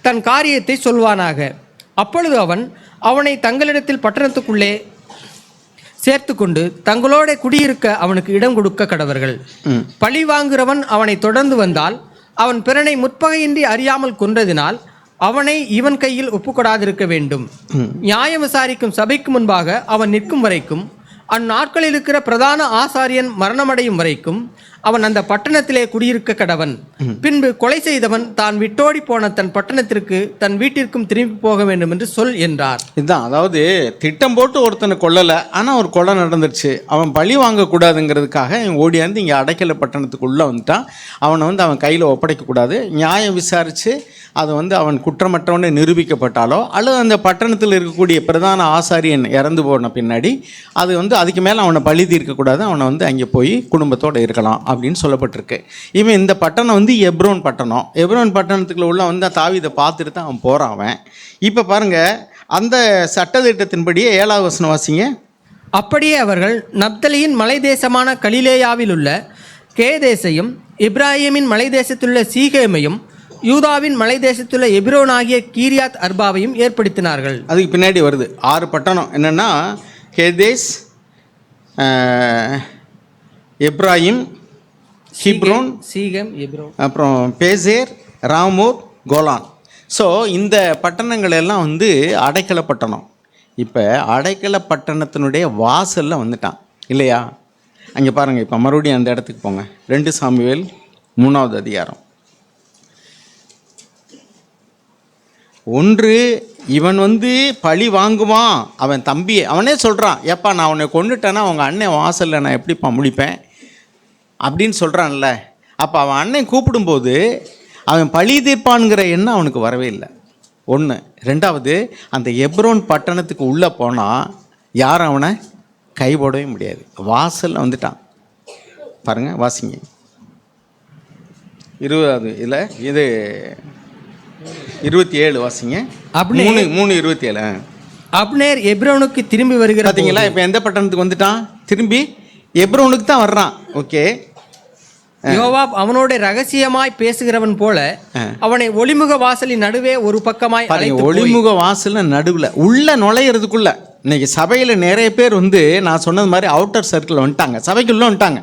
தன் காரியத்தை சொல்வானாக. அப்பொழுது அவனை தங்களிடத்தில் பட்டணத்துக்குள்ளே சேர்த்து கொண்டு தங்களோட குடியிருக்க அவனுக்கு இடம் கொடுக்க கடவர்கள். பழி வாங்குகிறவன் அவனை தொடர்ந்து வந்தால் அவன் பிறனை முற்பகையின்றி அறியாமல் கொன்றதினால் அவனை இவன் கையில் ஒப்புக்கொடாதிருக்க வேண்டும். நியாயம் விசாரிக்கும் சபைக்கு முன்பாக அவன் நிற்கும் வரைக்கும், அந்நாட்களில் இருக்கிற பிரதான ஆசாரியன் மரணமடையும் வரைக்கும் அவன் அந்த பட்டணத்திலே குடியிருக்க கடவன். பின்பு கொலை செய்தவன் தான் விட்டோடி போன தன் பட்டணத்திற்கு தன் வீட்டிற்கும் திரும்பி போக வேண்டும் என்று சொல் என்றார். இதுதான், அதாவது திட்டம் போட்டு ஒருத்தனை கொல்லலை, ஆனால் ஒரு கொலை நடந்துருச்சு, அவன் பழி வாங்கக்கூடாதுங்கிறதுக்காக இவன் ஓடியாந்து இங்கே அடைக்கல பட்டணத்துக்கு உள்ளே வந்துட்டான். அவனை வந்து அவன் கையில் ஒப்படைக்கக்கூடாது. நியாயம் விசாரித்து அது வந்து அவன் குற்றமற்றவனே நிரூபிக்கப்பட்டாலோ அல்லது அந்த பட்டணத்தில் இருக்கக்கூடிய பிரதான ஆசாரியன் இறந்து போன பின்னாடி அது வந்து அதுக்கு மேலே அவனை பழி தீர்க்கக்கூடாது, அவனை வந்து அங்கே போய் குடும்பத்தோடு இருக்கலாம் அப்படின்னு சொல்லப்பட்டிருக்கு. இவன் இந்த பட்டணம் வந்து எப்ரோன் பட்டணம். எப்ரோன் பட்டணத்துக்குள்ள உள்ள வந்து தாவீதை பார்த்துட்டு தான் அவன் போகிறான். அவன் இப்போ பாருங்கள், அந்த சட்டத்திட்டத்தின்படியே 7வது வசனம் வாசிங்க. அப்படியே அவர்கள் நப்தலியின் மலை தேசமான கலிலேயாவில் உள்ள கேதேசையும் இப்ராஹிமின் மலை தேசத்திலுள்ள சீகேமையும் யூதாவின் மலை தேசத்துள்ள எபிரோன் ஆகிய கீரியாத் அர்பாவையும் ஏற்படுத்தினார்கள். அதுக்கு பின்னாடி வருது 6 பட்டணம். என்னென்னா கேதேஸ், எப்ராஹிம், ஹிப்ரோன், சீகம், எபிரோன், அப்புறம் பேசேர், ராமோர், கோலான். ஸோ இந்த பட்டணங்கள் எல்லாம் வந்து அடைக்கல பட்டணம். இப்போ அடைக்கல பட்டணத்தினுடைய வாசலில் வந்துட்டான் இல்லையா? அங்கே பாருங்கள், இப்போ மறுபடியும் அந்த இடத்துக்கு போங்க. 2 சாமுவேல் 3வது அதிகாரம். 1 இவன் வந்து பழி வாங்குவான். அவன் தம்பியை அவனே சொல்கிறான், ஏப்பா நான் அவனை கொண்டுட்டேன்னா அவங்க அண்ணன் வாசலில் நான் எப்படிப்பா முடிப்பேன் அப்படின்னு சொல்கிறான்ல. அப்போ அவன் அண்ணன் கூப்பிடும்போது அவன் பழி தீர்ப்பான்கிற எண்ணம் அவனுக்கு வரவே இல்லை. 1. 2வது, அந்த எப்ரோன் பட்டணத்துக்கு உள்ளே போனால் யாரும் அவனை கைபோடவே முடியாது. வாசலில் வந்துட்டான். பாருங்கள், வாசிங்க 20வது இல்லை, இது 27 வாசிங்க. 3:27. அப்னேர் எப்ரோனுக்கு திரும்பி வருகிற பார்த்தீங்களா? இப்போ எந்த பட்டணத்துக்கு வந்துட்டான்? திரும்பி எப்ரோனுக்கு தான் வர்றான். ஓகே. யோவாப் அவனோட ரகசியமாய் பேசுகிறவன் போல அவனை ஒளிமுக வாசலின் நடுவே ஒரு பக்கமாய் ஒளிமுக வாசலில் நடுவில் உள்ள நுழையிறதுக்குள்ள இன்னைக்கு சபையில் நிறைய பேர் வந்து நான் சொன்னது மாதிரி அவுட்டர் சர்க்கிளில் வந்துட்டாங்க, சபைக்குள்ளே வந்துட்டாங்க,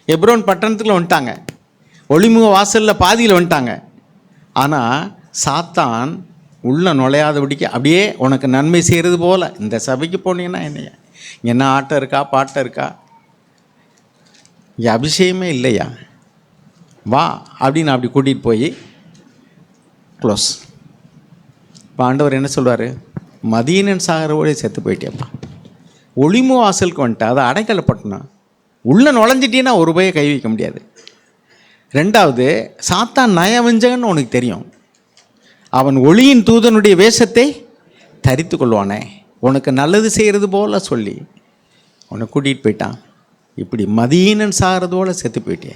எப்ரோன் பட்டணத்துக்குள்ள வந்துட்டாங்க, ஒளிமுக வாசலில் பாதியில் வந்துட்டாங்க. ஆனால் சாத்தான் உள்ளே நுழையாதபடிக்கு அப்படியே உனக்கு நன்மை செய்கிறது போல் இந்த சபைக்கு போனீங்கன்னா என்ன ஆட்டம் இருக்கா, பாட்டம் இருக்கா, இங்கே அபிஷேகமே இல்லையா, வா அப்படின்னு அப்படி கூட்டிகிட்டு போய் க்ளோஸ். இப்போ ஆண்டவர் என்ன சொல்வார்? மதீனன் சாகரோடே செத்து போயிட்டேப்பா, ஒளிமு வாசலுக்கு வந்துட்டா, அதை அடைக்கலப்பட்டணும், உள்ளே நுழைஞ்சிட்டீங்கன்னா ஒரு ரூபாயை கை வைக்க முடியாது. 2வது, சாத்தான் நயவஞ்சகன்னு உனக்கு தெரியும். அவன் ஒளியின் தூதனுடைய வேஷத்தை தரித்து கொள்வானே, உனக்கு நல்லது செய்கிறது போல சொல்லி உன்னை கூட்டிகிட்டு போயிட்டான். இப்படி மதீனன் சாகிறது போல செத்து போயிட்டே.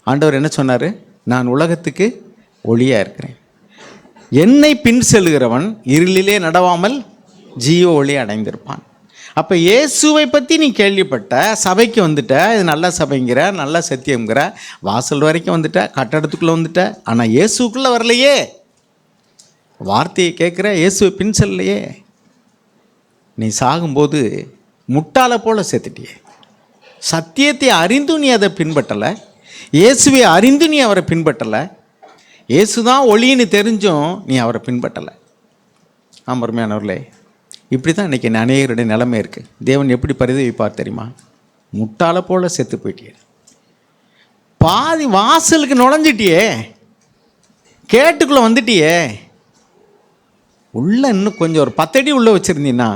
ஆண்டவர் என்ன சொன்னார்? நான் உலகத்துக்கு ஒளியாக இருக்கிறேன். என்னை பின் செல்கிறவன் இருளிலே நடவாமல் ஜீவ ஒளி அடைந்திருப்பான். அப்போ இயேசுவை பற்றி நீ கேள்விப்பட்ட, சபைக்கு வந்துட்ட, இது நல்ல சபைங்கிற, நல்ல சத்தியங்கிற, வாசல் வரைக்கும் வந்துட்ட, கட்டடத்துக்குள்ளே வந்துட்ட, ஆனால் இயேசுக்குள்ளே வரலையே, வார்த்தையை கேட்குற, இயேசுவை பின் செல்லையே. நீ சாகும்போது முட்டாளை போல சேர்த்துட்டியே. சத்தியத்தை அறிந்து நீ அதை பின்பற்றலை, இயேசுவை அறிந்து நீ அவரை பின்பற்றலை, இயேசு தான் ஒளின்னு தெரிஞ்சும் நீ அவரை பின்பற்றலை. அருமையானவர்களே, இப்படி தான் இன்றைக்கி அநேகருடைய நிலைமை இருக்குது. தேவன் எப்படி பரிதவிப்பார் தெரியுமா? முட்டாளை போல் செத்து போயிட்டியே. பாதி வாசலுக்கு நுழைஞ்சிட்டியே, கேட்டுக்குள்ளே வந்துட்டியே, உள்ளே இன்னும் கொஞ்சம் ஒரு 10 அடி உள்ளே வச்சுருந்தீன்னா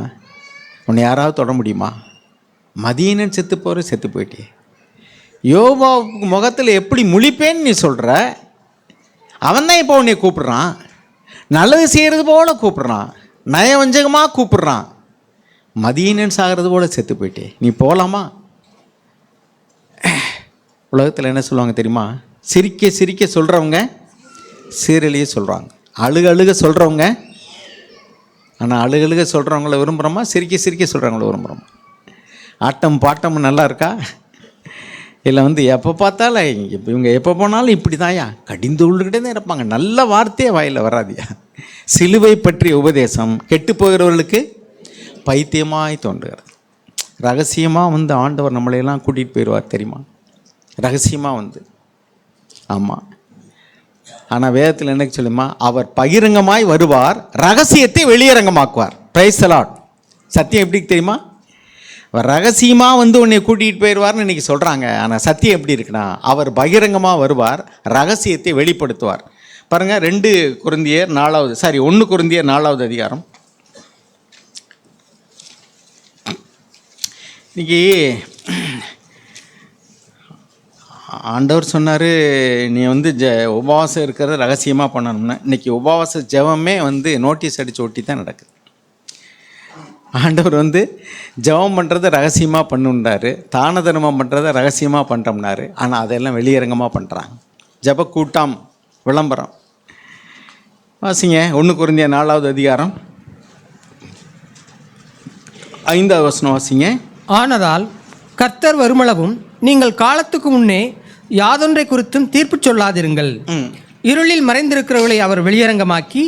உன்னை யாராவது தொட முடியுமா? மதீனன் செத்து போகிற செத்து போயிட்டியே. யோபாவுக்கு முகத்தில் எப்படி முழிப்பேன்னு நீ சொல்கிற, அவன் தான் இப்போ உன்னை கூப்பிட்றான், நல்லது செய்கிறது போல் கூப்பிட்றான், நயவஞ்சகமாக கூப்பிட்றான். மதீனன் சாகிறது போல் செத்து போயிட்டே, நீ போகலாமா? உலகத்தில் என்ன சொல்லுவாங்க தெரியுமா? சிரிக்க சிரிக்க சொல்கிறவங்க சீரழியே சொல்கிறாங்க, அழுக சொல்கிறவங்க. ஆனால் அழுக சொல்கிறவங்கள விரும்புகிறோமா, சிரிக்க சிரிக்க சொல்கிறவங்கள விரும்புகிறோமா? ஆட்டம் பாட்டம் நல்லா இருக்கா? இல்லை எப்போ பார்த்தாலும் இவங்க எப்போ போனாலும் இப்படி தான்யா கடிந்து உள்ளுக்கிட்டே தான் இருப்பாங்க, நல்ல வார்த்தையே வாயில் வராதியா. சிலுவை பற்றிய உபதேசம் கெட்டு போகிறவர்களுக்கு பைத்தியமாய் தோன்றுகிறது. ரகசியமாக ஆண்டவர் நம்மளையெல்லாம் கூட்டிகிட்டு போயிடுவார் தெரியுமா? ரகசியமாக ஆமாம். ஆனால் வேதத்தில் என்ன சொல்லுமா? அவர் பகிரங்கமாய் வருவார், ரகசியத்தை வெளியரங்கமாக்குவார். Price the Lord. சத்தியம் எப்படி தெரியுமா? அவர் ரகசியமாக உன்னை கூட்டிகிட்டு போயிடுவார்னு இன்றைக்கி சொல்கிறாங்க. ஆனால் சத்தியம் எப்படி இருக்குன்னா, அவர் பகிரங்கமாக வருவார், ரகசியத்தை வெளிப்படுத்துவார். பாருங்கள், 1 கொரிந்தியர் 4வது அதிகாரம். இன்றைக்கி ஆண்டவர் சொன்னார், நீ உபவாசம் இருக்கிறத ரகசியமாக பண்ணணும்னா. இன்றைக்கி உபவாச ஜெபமே நோட்டீஸ் அடித்து ஒட்டி தான் நடக்குது. ஆண்டவர் ஜெபம் பண்ணுறதை ரகசியமாக பண்ணுன்றார், தான தர்மம் பண்ணுறதை ரகசியமாக பண்ணுறோம்னாரு. ஆனால் அதெல்லாம் வெளியரங்கமாக பண்ணுறாங்க. ஜெப கூட்டம், விளம்பரம். வாசிங்க 1 கொரிந்தியர் 4வது அதிகாரம் 5வது வசனம் வாசிங்க. ஆனதால் கர்த்தர் வருமளவும் நீங்கள் காலத்துக்கு முன்னே யாதொன்றை குறித்தும் தீர்ப்பு சொல்லாதிருங்கள். இருளில் மறைந்திருக்கிறவர்களை அவர் வெளியரங்கமாக்கி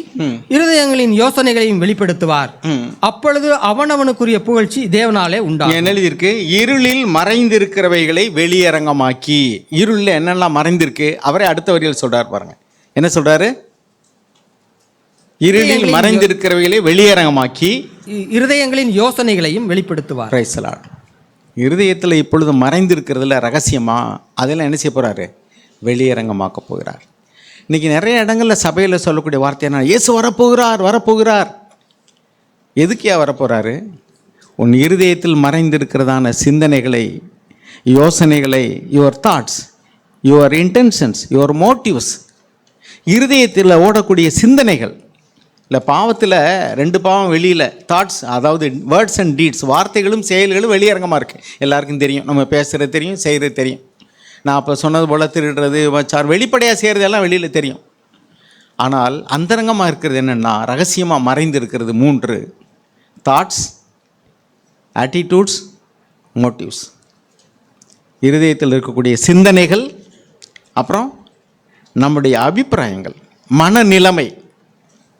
இருதயங்களின் யோசனைகளையும் வெளிப்படுத்துவார். அப்பொழுது அவனவனுக்குரிய புகழ்ச்சி தேவனாலே உண்டாகும். என்ன எழுதியிருக்கு? இருளில் மறைந்திருக்கிறவைகளை வெளியரங்கமாக்கி. இருளில் என்னெல்லாம் மறைந்திருக்கு அவரே அடுத்த வரியில் சொல்றார் பாருங்க. என்ன சொல்றாரு? இருளில் மறைந்திருக்கிறவைகளை வெளியரங்கமாக்கி இருதயங்களின் யோசனைகளையும் வெளிப்படுத்துவார். Praise the lord. இருதயத்தில் இப்பொழுது மறைந்திருக்கிறதுல ரகசியமாக அதெல்லாம் என்ன செய்ய போகிறாரு? வெளியரங்கமாக்க போகிறார். இன்றைக்கி நிறைய இடங்களில் சபையில் சொல்லக்கூடிய வார்த்தை என்ன? இயேசு வரப்போகிறார். எதுக்கே வரப்போகிறாரு? உன் இருதயத்தில் மறைந்திருக்கிறதான சிந்தனைகளை, யோசனைகளை, your thoughts, your intentions, your motives, இருதயத்தில் ஓடக்கூடிய சிந்தனைகள். இல்லை, பாவத்தில் 2 பாவம் வெளியில், தாட்ஸ், அதாவது வேர்ட்ஸ் அண்ட் டீட்ஸ், வார்த்தைகளும் செயல்களும் வெளியரங்கமாக இருக்குது. எல்லாருக்கும் தெரியும், நம்ம பேசுகிறது தெரியும், செய்கிறது தெரியும். நான் அப்போ சொன்னது போல் திருடுறது, வெளிப்படையாக செய்கிறது எல்லாம் வெளியில் தெரியும். ஆனால் அந்தரங்கமாக இருக்கிறது என்னென்னா, ரகசியமாக மறைந்திருக்கிறது 3: தாட்ஸ், ஆட்டிடியூட்ஸ், மோட்டிவ்ஸ். இருதயத்தில் இருக்கக்கூடிய சிந்தனைகள், அப்புறம் நம்முடைய அபிப்பிராயங்கள், மனநிலைமை,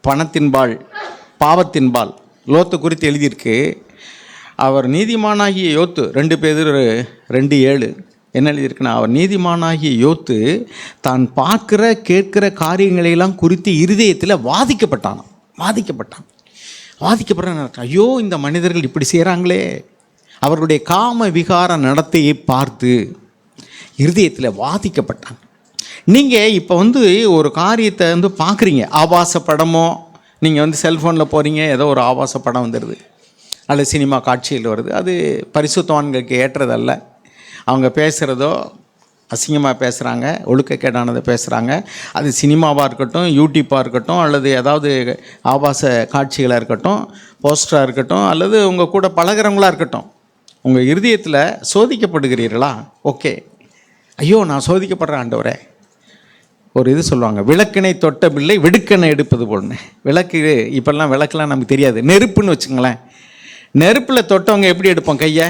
பணத்தின்பால், பாவத்தின்பால். லோத்து குறித்து எழுதியிருக்கு. அவர் நீதிமானாகிய யோத்து, 2 பேதுரு 2:7 என்ன எழுதியிருக்குன்னா, அவர் நீதிமானாகிய யோத்து தான் பார்க்குற கேட்குற காரியங்களையெல்லாம் குறித்து இருதயத்தில் வாதிக்கப்பட்டான். ஐயோ, இந்த மனிதர்கள் இப்படி செய்கிறாங்களே. அவர்களுடைய காம விகார நடத்தையை பார்த்து இருதயத்தில் வாதிக்கப்பட்டான். நீங்கள் இப்போ ஒரு காரியத்தை பார்க்குறீங்க, ஆபாச படமோ, நீங்கள் செல்ஃபோனில் போகிறீங்க, ஏதோ ஒரு ஆபாச படம் வந்துடுது, அல்லது சினிமா காட்சியில் வருது. அது பரிசுத்தவான்களுக்கு ஏற்றதல்ல. அவங்க பேசுகிறதோ அசிங்கமாக பேசுகிறாங்க, ஒழுக்கக்கேடானதை பேசுகிறாங்க. அது சினிமாவாக இருக்கட்டும், யூடியூப்பாக இருக்கட்டும், அல்லது ஏதாவது ஆபாச காட்சிகளாக இருக்கட்டும், போஸ்டராக இருக்கட்டும், அல்லது உங்கள் கூட பழகிறவங்களாக இருக்கட்டும். உங்கள் இருதயத்தில் சோதிக்கப்படுகிறீர்களா? ஓகே, ஐயோ நான் சோதிக்கப்படுறேன் ஆண்டவரே. ஒரு இது சொல்லுவாங்க, விளக்கினை தொட்ட பிள்ளை வெடுக்கனை எடுப்பது போல்னு. விளக்கு இப்போல்லாம் விளக்குலாம் நமக்கு தெரியாது, நெருப்புன்னு வச்சுங்களேன். நெருப்பில் தொட்டவங்க எப்படி எடுப்போம் கையை?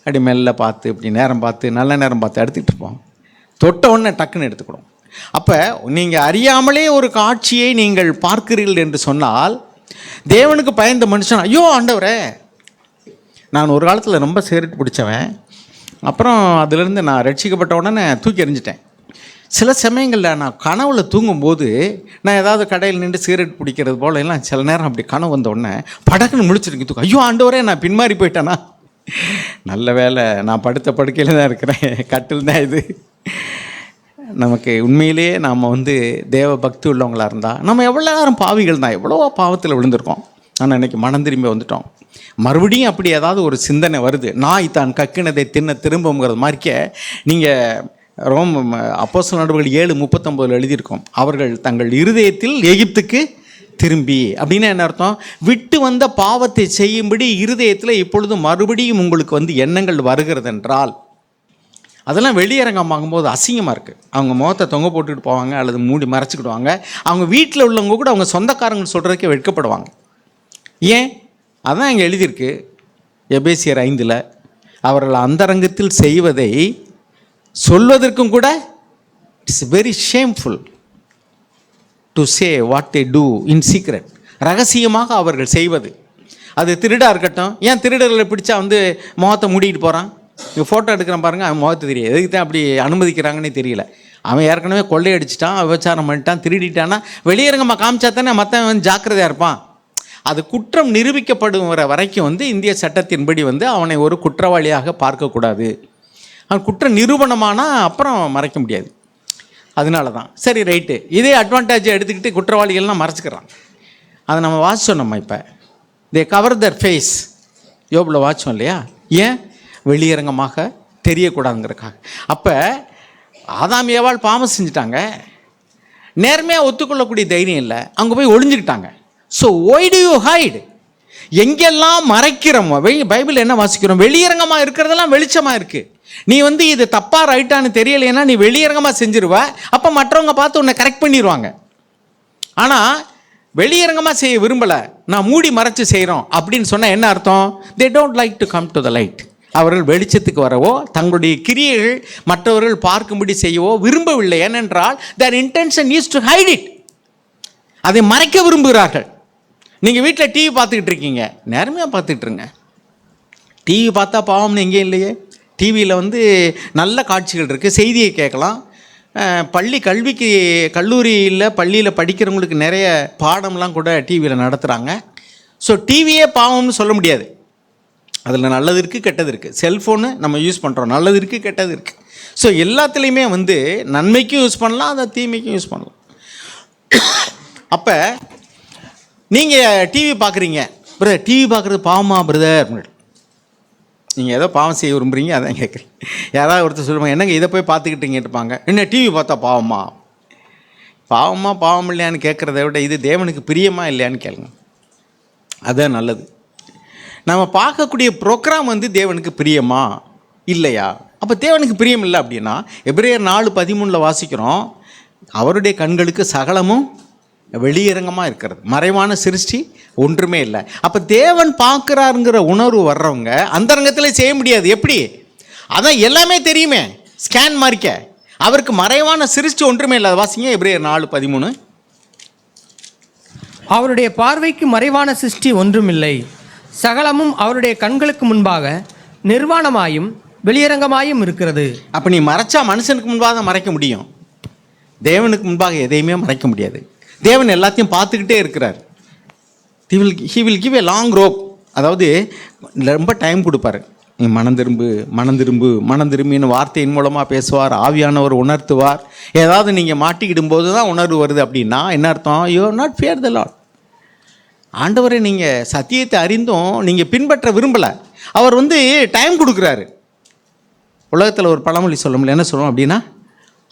அப்படி மெல்ல பார்த்து, இப்படி நேரம் பார்த்து, நல்ல நேரம் பார்த்து எடுத்துக்கிட்டு இருப்போம். தொட்ட உடனே டக்குன்னு எடுத்துக்கணும். அப்போ நீங்கள் அறியாமலே ஒரு காட்சியை நீங்கள் பார்க்கிறீர்கள் என்று சொன்னால், தேவனுக்கு பயந்த மனுஷன், ஐயோ ஆண்டவரே. நான் ஒரு காலத்தில் ரொம்ப சிகரெட் பிடிச்சவன். அப்புறம் அதிலிருந்து நான் ரட்சிக்கப்பட்ட உடனே தூக்கி எறிஞ்சிட்டேன். சில சமயங்களில் நான் கனவுல தூங்கும்போது, நான் ஏதாவது கடையில் நின்று சிகரெட் பிடிக்கிறது போல எல்லாம் சில நேரம் அப்படி கனவு வந்த உடனே படக்குன்னு முடிச்சிருக்கு தூக்கம். ஐயோ ஆண்டவரே, நான் பின்மாறி போயிட்டேனா? நல்ல வேலை, நான் படுத்த படுக்கையில் தான் இருக்கிறேன், கட்டில் தான் இது. நமக்கு உண்மையிலேயே நாம் தேவ பக்தி உள்ளவங்களாக இருந்தால், நம்ம எவ்வளோ நேரம் பாவிகள் தான், எவ்வளோ பாவத்தில் விழுந்திருக்கோம். ஆனால் இன்றைக்கி மனம் திரும்பி வந்துட்டோம். மறுபடியும் அப்படி ஏதாவது ஒரு சிந்தனை வருது, நாய் தான் கக்கினதை தின்ன திரும்புங்கிறது மாதிரிக்க. நீங்கள் அப்போஸ்தலர் நடவடிக்கைகள் 7:39 எழுதியிருக்கோம், அவர்கள் தங்கள் இருதயத்தில் எகிப்துக்கு திரும்பி. அப்படின்னா என்ன அர்த்தம்? விட்டு வந்த பாவத்தை செய்யும்படி இருதயத்தில் இப்பொழுது மறுபடியும் உங்களுக்கு எண்ணங்கள் வருகிறது என்றால், அதெல்லாம் வெளியரங்கம் வாங்கும்போது அசிங்கமாக இருக்குது. அவங்க முகத்தை தொங்க போட்டுக்கிட்டு போவாங்க, அல்லது மூடி மறைச்சிக்கிடுவாங்க. அவங்க வீட்டில் உள்ளவங்க கூட அவங்க சொந்தக்காரங்க சொல்கிறதுக்கே வெட்கப்படுவாங்க. ஏன்? அதான் இங்கே எழுதியிருக்கு எபேசியர் 5 அவர்கள் அந்தரங்கத்தில் செய்வதை சொல்வதற்கும் கூட it's very shameful to say what they do in secret. ரகசியமாக அவர்கள் செய்வது. அது திருடாக இருக்கட்டும். ஏன் திருடர்களை பிடிச்சா முகத்தை மூடிட்டு போகிறான்? ஃபோட்டோ எடுக்கிறான் பாருங்கள், அவன் முகத்தை தெரியாது. எதுக்கு தான் அப்படி அனுமதிக்கிறாங்கன்னே தெரியல. அவன் ஏற்கனவே கொள்ளையடிச்சிட்டான், விபச்சாரம் பண்ணிட்டான், திருடிட்டான்னா வெளியரங்கமாக காமிச்சா தானே மற்றவன் ஜாக்கிரதையாக இருப்பான். அது குற்றம் நிரூபிக்கப்படுகிற வரைக்கும் இந்திய சட்டத்தின்படி அவனை ஒரு குற்றவாளியாக பார்க்கக்கூடாது. அவன் குற்ற நிரூபணமானால் அப்புறம் மறைக்க முடியாது. அதனால தான் சரி ரைட்டு, இதே அட்வான்டேஜை எடுத்துக்கிட்டு குற்றவாளிகள்லாம் மறைச்சிக்கிறான். அதை நம்ம வாசித்தோம். நம்ம இப்போ தே கவர் தர் ஃபேஸ் யோபில் வாசித்தோம் இல்லையா? ஏன்? வெளியரங்கமாக தெரியக்கூடாதுங்கிறக்காக. அப்போ ஆதாம் ஏவாள் பாவம் செஞ்சுட்டாங்க, நேர்மையாக ஒத்துக்கொள்ளக்கூடிய தைரியம் இல்லை, அங்கே போய் ஒளிஞ்சுக்கிட்டாங்க. So why do you hide? எங்கெல்லாம் மறைக்கிறோமோ, பைபிள் என்ன வாசிக்கிறோம்? வெளியரங்கமாக இருக்கிறதெல்லாம் வெளிச்சமாக இருக்குது. நீ இது தப்பா ரைட்டான்னு தெரியலைன்னா நீ வெளியரங்கமாக செஞ்சிருவ. அப்போ மற்றவங்க பார்த்து உன்னை கரெக்ட் பண்ணிடுவாங்க. ஆனால் வெளியரங்கமாக செய்ய விரும்பலை, நான் மூடி மறைச்சு செய்கிறோம் அப்படின்னு சொன்னால் என்ன அர்த்தம்? தே don't like to come to the light. அவர்கள் வெளிச்சத்துக்கு வரவோ தங்களுடைய கிரியைகள் மற்றவர்கள் பார்க்கும்படி செய்யவோ விரும்பவில்லை. ஏனென்றால் their intention is to hide it. அதை மறைக்க விரும்புகிறார்கள். நீங்கள் வீட்டில் டிவி பார்த்துக்கிட்டு இருக்கீங்க, நேர்மையாக பார்த்துக்கிட்டு இருங்க. டிவி பார்த்தா பாவம்னு எங்கேயும் இல்லையே. டிவியில் நல்ல காட்சிகள் இருக்குது, செய்தியை கேட்கலாம். கல்லூரியில் பள்ளியில் படிக்கிறவங்களுக்கு நிறைய பாடம்லாம் கூட டிவியில் நடத்துகிறாங்க. ஸோ டிவியே பாவம்னு சொல்ல முடியாது. அதில் நல்லது இருக்குது, கெட்டது இருக்குது. செல்ஃபோனு நம்ம யூஸ் பண்ணுறோம், நல்லது இருக்குது, கெட்டது இருக்குது. ஸோ எல்லாத்துலேயுமே நன்மைக்கும் யூஸ் பண்ணலாம், அதை தீமைக்கும் யூஸ் பண்ணலாம். அப்போ நீங்கள் டிவி பார்க்குறீங்க, பிரதர் டிவி பார்க்குறது பாவமா பிரதர்? நீங்கள் ஏதோ பாவம் செய்ய விரும்புகிறீங்க, அதான் கேட்குறீங்க. யாராவது ஒருத்தர் சொல்லுவாங்க, என்னங்க இதை போய் பார்த்துக்கிட்டீங்க இருப்பாங்க, என்ன டிவி பார்த்தா பாவமா? பாவம் இல்லையான்னு கேட்குறத விட இது தேவனுக்கு பிரியமா இல்லையான்னு கேளுங்க, அதுதான் நல்லது. நம்ம பார்க்கக்கூடிய ப்ரோக்ராம் தேவனுக்கு பிரியமா இல்லையா? அப்போ தேவனுக்கு பிரியம் இல்லை அப்படின்னா எபிரேயர் 4:13 வாசிக்கிறோம், அவருடைய கண்களுக்கு சகலமும் வெளியரங்கமாக இருக்கிறது, மறைவான சிருஷ்டி ஒன்றுமே இல்லை. அப்போ தேவன் பார்க்குறாருங்கிற உணர்வு வர்றவங்க அந்தரங்கத்தில் செய்ய முடியாது. எப்படி? அதான் எல்லாமே தெரியுமே, ஸ்கேன் மாறிக்க. அவருக்கு மறைவான சிருஷ்டி ஒன்றுமே இல்லை. வாசிங்க எபிரேயர் 4:13. அவருடைய பார்வைக்கு மறைவான சிருஷ்டி ஒன்றுமில்லை, சகலமும் அவருடைய கண்களுக்கு முன்பாக நிர்வாணமாயும் வெளியரங்கமாயும் இருக்கிறது. அப்போ நீ மறைச்சா மனுஷனுக்கு முன்பாக தான் மறைக்க முடியும், தேவனுக்கு முன்பாக எதையுமே மறைக்க முடியாது. தேவன் எல்லாத்தையும் பார்த்துக்கிட்டே இருக்கிறார். he will give a long rope. அதாவது ரொம்ப டைம் கொடுப்பார். நீ மனந்திரும்பின்னு வார்த்தையின் மூலமாக பேசுவார், ஆவியானவர் உணர்த்துவார். ஏதாவது நீங்கள் மாட்டிக்கிடும்போது தான் உணர்வு வருது அப்படின்னா என்ன அர்த்தம்? You are not fear the Lord. ஆண்டவரை நீங்கள் சத்தியத்தை அறிந்தும் நீங்கள் பின்பற்ற விரும்பலை. அவர் டைம் கொடுக்குறாரு. உலகத்தில் ஒரு பழமொழி சொல்ல முடியல, என்ன சொல்லுவோம் அப்படின்னா,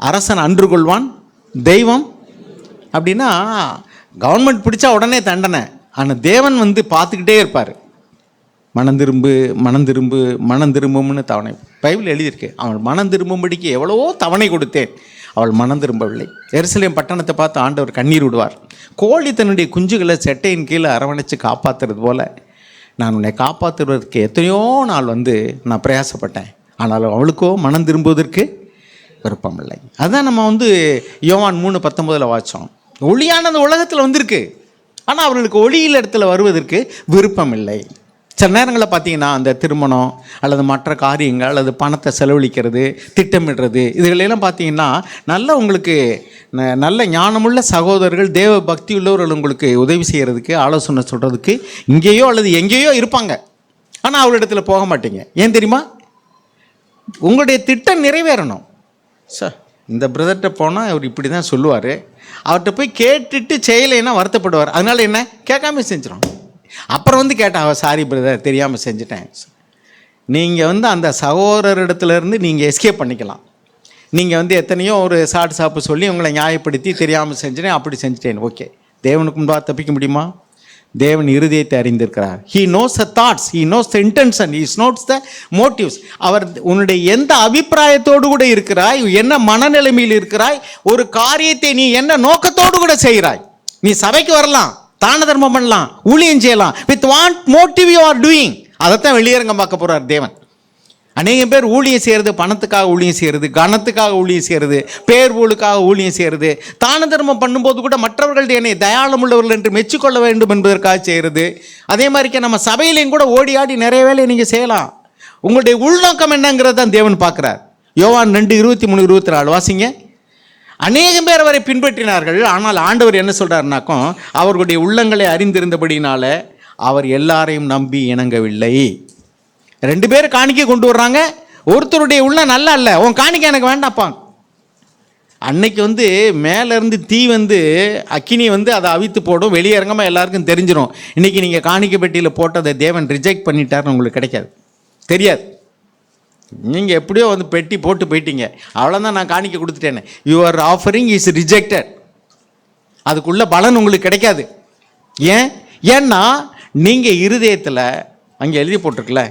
அரசன் அன்று கொள்வான் தெய்வம் அப்படின்னா, கவர்மெண்ட் பிடிச்சா உடனே தண்டனை. ஆனால் தேவன் வந்து பார்த்துக்கிட்டே இருப்பார். மனம் திரும்பு மனம் திரும்பு மனம் திரும்பும்னு தவணை பைபிள் எழுதியிருக்கு. அவள் மனம் திரும்பும்படிக்கு எவ்வளவோ தவணை கொடுத்தேன், அவள் மனம் திரும்பவில்லை. எருசலேம் பட்டணத்தை பார்த்து ஆண்டவர் கண்ணீர் விடுவார். கோழி தன்னுடைய குஞ்சுகளை செட்டையின் கீழே அரவணைச்சு காப்பாற்றுறது போல நான் உன்னை காப்பாற்றுவதற்கு எத்தனையோ நாள் வந்து நான் பிரயாசப்பட்டேன், ஆனாலும் அவளுக்கோ மனம் திரும்புவதற்கு விருப்பமில்லை. அதுதான் நம்ம வந்து யோவான் 3:19 வாச்சோம். ஒளியானது உலகத்தில் வந்திருக்கு, ஆனால் அவர்களுக்கு ஒளியில் இடத்துல வருவதற்கு விருப்பம் இல்லை. சில நேரங்களில் பார்த்தீங்கன்னா அந்த திருமணம் அல்லது மற்ற காரியங்கள் அல்லது பணத்தை செலவழிக்கிறது, திட்டமிடுறது, இதுகளெல்லாம் பார்த்தீங்கன்னா நல்ல உங்களுக்கு நல்ல ஞானமுள்ள சகோதரர்கள், தேவ பக்தி உள்ளவர்கள் உங்களுக்கு உதவி செய்கிறதுக்கு, ஆலோசனை சொல்கிறதுக்கு இங்கேயோ அல்லது எங்கேயோ இருப்பாங்க. ஆனால் அவரிடத்துல போக மாட்டீங்க. ஏன் தெரியுமா? உங்களுடைய திட்டம் நிறைவேறணும். சார், இந்த பிரதர்கிட்ட போனால் அவர் இப்படி தான் சொல்லுவார், அவர்கிட்ட போய் கேட்டுட்டு செய்யலைன்னா வருத்தப்படுவார். அதனால் என்ன, கேட்காம செஞ்சிடும். அப்புறம் வந்து கேட்டால், சாரி பிரதர் தெரியாமல் செஞ்சுட்டேன். நீங்கள் வந்து அந்த சகோதரரிடத்துலேருந்து நீங்கள் எஸ்கேப் பண்ணிக்கலாம். நீங்கள் வந்து எத்தனையோ ஒரு சாப்பு சொல்லி உங்களை நியாயப்படுத்தி தெரியாமல் செஞ்சுட்டேன், அப்படி செஞ்சுட்டேன், ஓகே. தேவனுக்கு முன்பாக தப்பிக்க முடியுமா? தேவன் இருதயத்தை அறிந்திருக்கிறார். He knows the thoughts, he knows the intention, he knows the motives. அவர் உன்னுடைய எந்த அபிப்பிராயத்தோடு கூட இருக்கிறாய், என்ன மனநிலைமையில் இருக்கிறாய், ஒரு காரியத்தை நீ என்ன நோக்கத்தோடு கூட செய்கிறாய். நீ சபைக்கு வரலாம், தான தர்மம் பண்ணலாம், ஊழியம் செய்யலாம், with what motive you are doing. அதைத்தான் வெளியரங்கம் பார்க்க போகிறார் தேவன். அநேக பேர் ஊழியம் செய்கிறது, பணத்துக்காக ஊழியம் செய்கிறது, கனத்துக்காக ஊழியம் செய்கிறது, பேர்போலுக்காக ஊழியம் செய்கிறது, தான தர்மம் பண்ணும்போது கூட மற்றவர்களுடைய என்னை தயாளம் உள்ளவர்கள் என்று மெச்சிக்கொள்ள வேண்டும் என்பதற்காக செய்கிறது. அதே மாதிரிக்கு நம்ம சபையிலையும் கூட ஓடி ஆடி நிறைய வேலையை நீங்கள் செய்யலாம். உங்களுடைய உள்நோக்கம் என்னங்கிறது தான் தேவன் பார்க்குறார். யோவான் 2:23-24 வாசிங்க. அநேகம் பேர் அவரை பின்பற்றினார்கள், ஆனால் ஆண்டவர் என்ன சொல்கிறாருனாக்கும், அவர்களுடைய உள்ளங்களை அறிந்திருந்தபடினால அவர் எல்லாரையும் நம்பி இணங்கவில்லை. 2 பேர் காணிக்கை கொண்டு வர்றாங்க, ஒருத்தருடைய உள்ள நல்லா இல்லை, உன் காணிக்கை எனக்கு வேண்டாப்பா. அன்னைக்கு வந்து மேலேருந்து தீ வந்து அக்கினி வந்து அதை அவித்து போடும், வெளியரங்கமாக எல்லாருக்கும் தெரிஞ்சிடும். இன்றைக்கி நீங்கள் காணிக்கை பெட்டியில் போட்டதை தேவன் ரிஜெக்ட் பண்ணிட்டாருன்னு உங்களுக்கு கிடைக்காது, தெரியாது. நீங்கள் எப்படியோ வந்து பெட்டி போட்டு போயிட்டீங்க, அவ்வளோதான், நான் காணிக்கை கொடுத்துட்டேன்னு. Your offering is rejected. அதுக்குள்ள பலன் உங்களுக்கு கிடைக்காது. ஏன்னா நீங்கள் இருதயத்தில் அங்கே எழுதி போட்டிருக்கல,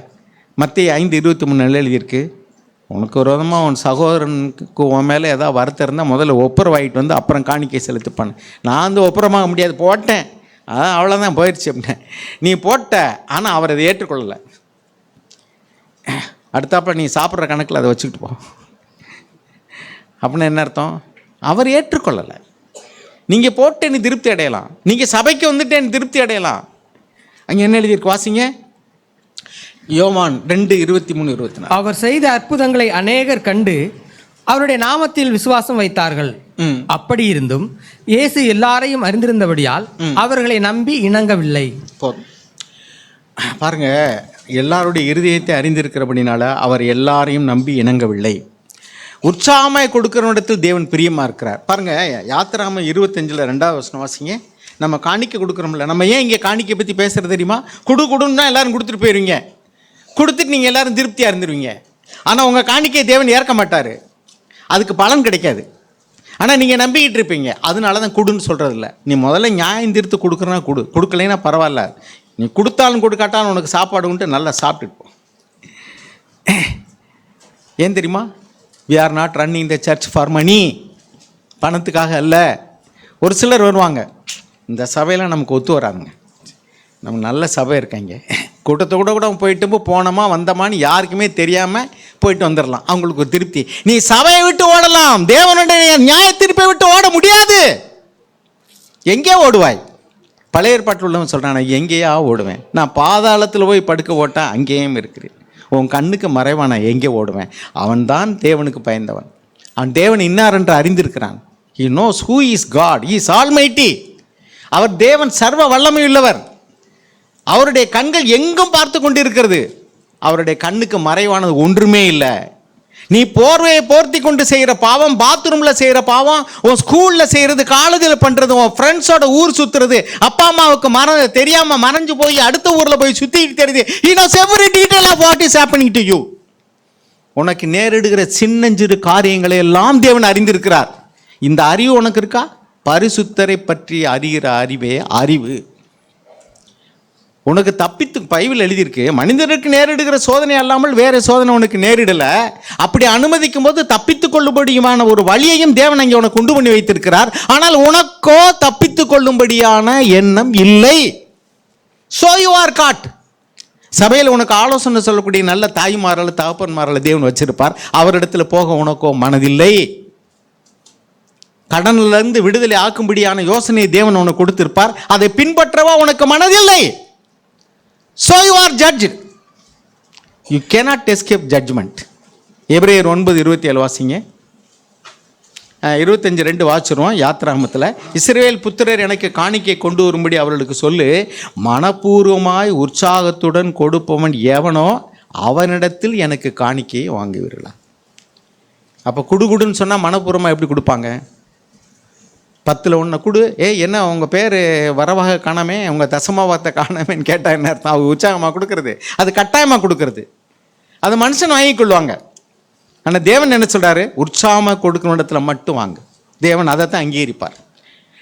மத்தேயு 5:23 எழுதியிருக்கு, உனக்கு விரோதமாக உன் சகோதரனுக்கு உன் மேலே ஏதாவது வருத்தம் இருந்தால் முதல்ல ஒப்புரவாகிட்டு வந்து அப்புறம் காணிக்கை செலுத்திப்பான். நான் வந்து ஒப்புரமாக முடியாது, போட்டேன், அதான் அவ்வளோதான், போயிடுச்சு அப்படின்னேன். நீ போட்ட, ஆனால் அவர் அதை ஏற்றுக்கொள்ளலை. அடுத்தாப்புல நீ சாப்பிட்ற கணக்கில் அதை வச்சுக்கிட்டு போ அப்படின்னா என்ன அர்த்தம்? அவர் ஏற்றுக்கொள்ளலை. நீங்கள் போட்டு நீ திருப்தி அடையலாம், நீங்கள் சபைக்கு வந்துட்டு நீ திருப்தி அடையலாம். அங்கே என்ன எழுதியிருக்கு வாசிங்க. யோவான் 2:23-24. அவர் செய்த அற்புதங்களை அநேகர் கண்டு அவருடைய நாமத்தில் விசுவாசம் வைத்தார்கள். அப்படி இருந்தும் இயேசு எல்லாரையும் அறிந்திருந்தபடியால் அவர்களை நம்பி இணங்கவில்லை. போதும் பாருங்க, எல்லாருடைய இருதயத்தை அறிந்திருக்கிறபடினால அவர் எல்லாரையும் நம்பி இணங்கவில்லை. உற்சாகமாய் கொடுக்கிறவனிடத்தில் தேவன் பிரியமாக இருக்கிறார். பாருங்கள், யாத்திராகமம் 25:2 வாசிங்க. நம்ம காணிக்கை கொடுக்குறோம்ல, நம்ம ஏன் இங்கே காணிக்கை பற்றி பேசுகிறது தெரியுமா? கொடுன்னு தான் எல்லோரும் கொடுத்துட்டு போயிடுவீங்க, கொடுத்துட்டு நீங்கள் எல்லோரும் திருப்தியாக இருந்துருவீங்க. ஆனால் உங்கள் காணிக்கையை தேவன் ஏற்க மாட்டார், அதுக்கு பலன் கிடைக்காது. ஆனால் நீங்கள் நம்பிக்கிட்டு இருப்பீங்க, அதனால தான் கொடுன்னு சொல்கிறதில்ல. நீ முதல்ல நியாயம் தீர்த்து கொடுக்குறனா கொடுக்கலைன்னா பரவாயில்ல, நீ கொடுத்தாலும் கொடுக்காட்டாலும் உனக்கு சாப்பாடு உண்டு, நல்லா சாப்பிட்டுட்டு போ. ஏன் தெரியுமா? we are not running the church for money, பணத்துக்காக அல்ல. ஒரு சிலர் வருவாங்க, இந்த சபையில் நமக்கு ஒத்து வராதுங்க, நம்ம நல்ல சபை இருக்காங்க, கூட்டத்தை கூட போயிட்டு போனோமா வந்தோமான்னு யாருக்குமே தெரியாமல் போயிட்டு வந்துடலாம், அவங்களுக்கு ஒரு திருப்தி. நீ சபையை விட்டு ஓடலாம், தேவனுடைய நியாய தீர்ப்பை விட்டு ஓட முடியாது. எங்கே ஓடுவாய்? பழைய ஏற்பாட்டில் உள்ளவன் சொல்கிறான், நான் எங்கேயா ஓடுவேன், நான் பாதாளத்தில் போய் படுக்க ஓட்டால் அங்கேயும் இருக்கிறேன், உன் கண்ணுக்கு மறைவான், நான் எங்கே ஓடுவேன்? அவன்தான் தேவனுக்கு பயந்தவன், அவன் தேவன் இன்னார் என்று அறிந்திருக்கிறான். he knows who is God, he is almighty. அவர் தேவன், சர்வ வல்லமையுள்ளவர். அவருடைய கண்கள் எங்கும் பார்த்து கொண்டு இருக்கிறது, அவருடைய கண்ணுக்கு மறைவானது ஒன்றுமே இல்லை. நீ போர்வையை போர்த்தி கொண்டு செய்கிற பாவம், பாத்ரூமில் செய்கிற பாவம், உன் ஸ்கூலில் செய்கிறது, காலேஜில் பண்ணுறது, உன் ஃப்ரெண்ட்ஸோட ஊர் சுற்றுறது, அப்பா அம்மாவுக்கு தெரியாமல் மறைஞ்சு போய் அடுத்த ஊரில் போய் சுற்றிக்கிட்டு தெரியுது. he knows every detail of what is happening to you. உனக்கு நேரிடுகிற சின்னஞ்சிறு காரியங்களை எல்லாம் தேவன் அறிந்திருக்கிறார். இந்த அறிவு உனக்கு இருக்கா? பரிசுத்தரை பற்றி அறிகிற அறிவே அறிவு. உனக்கு தப்பித்து பைபிள் எழுதியிருக்கு, மனிதனுக்கு நேரிடுகிற சோதனை அல்லாமல் வேற சோதனை உனக்கு நேரிடலை. அப்படி அனுமதிக்கும் போது தப்பித்து கொள்ளும்படியான ஒரு வழியையும் தேவன் அங்கே உனக்கு உண்டு பண்ணி வைத்திருக்கிறார். ஆனால் உனக்கோ தப்பித்து கொள்ளும்படியான எண்ணம் இல்லை. So you are caught. சபையில் உனக்கு ஆலோசனை சொல்லக்கூடிய நல்ல தாய்மார்கள் தகப்பன்மார்களை தேவன் வச்சிருப்பார். அவரிடத்துல போக உனக்கோ மனதில்லை. கடனிலிருந்து விடுதலை ஆக்கும்படியான யோசனையை தேவன் உனக்கு கொடுத்திருப்பார். அதை பின்பற்றவா உனக்கு மனதில்லை. So you are judged. You cannot escape judgment. எபிரேயர் 9:27 வாசிங்க. 25:2 வாசிச்சிருவோம். யாத்ராகமத்தில், இஸ்ரவேல் புத்திரர் எனக்கு காணிக்கை கொண்டு வரும்படி அவர்களுக்கு சொல்லு, மனப்பூர்வமாய் உற்சாகத்துடன் கொடுப்பவன் எவனோ அவனிடத்தில் எனக்கு காணிக்கையை வாங்குவீர்களா. அப்போ குடுன்னு சொன்னால் மனப்பூர்வமாக எப்படி கொடுப்பாங்க? 10ல் 1 கொடு. என்ன உங்கள் பேர் வரவாக காணாமே, உங்கள் தசமாவாத்தை காணாமேன்னு கேட்டால் என்ன அர்த்தம்? அவங்க உற்சாகமாக கொடுக்கறது, அது கட்டாயமாக கொடுக்கறது, அது மனுஷன் வாங்கிக்கொள்வாங்க. ஆனால் தேவன் என்ன சொல்கிறாரு? உற்சாகமாக கொடுக்குற இடத்துல மட்டும் வாங்க. தேவன் அதை தான் அங்கீகரிப்பார்.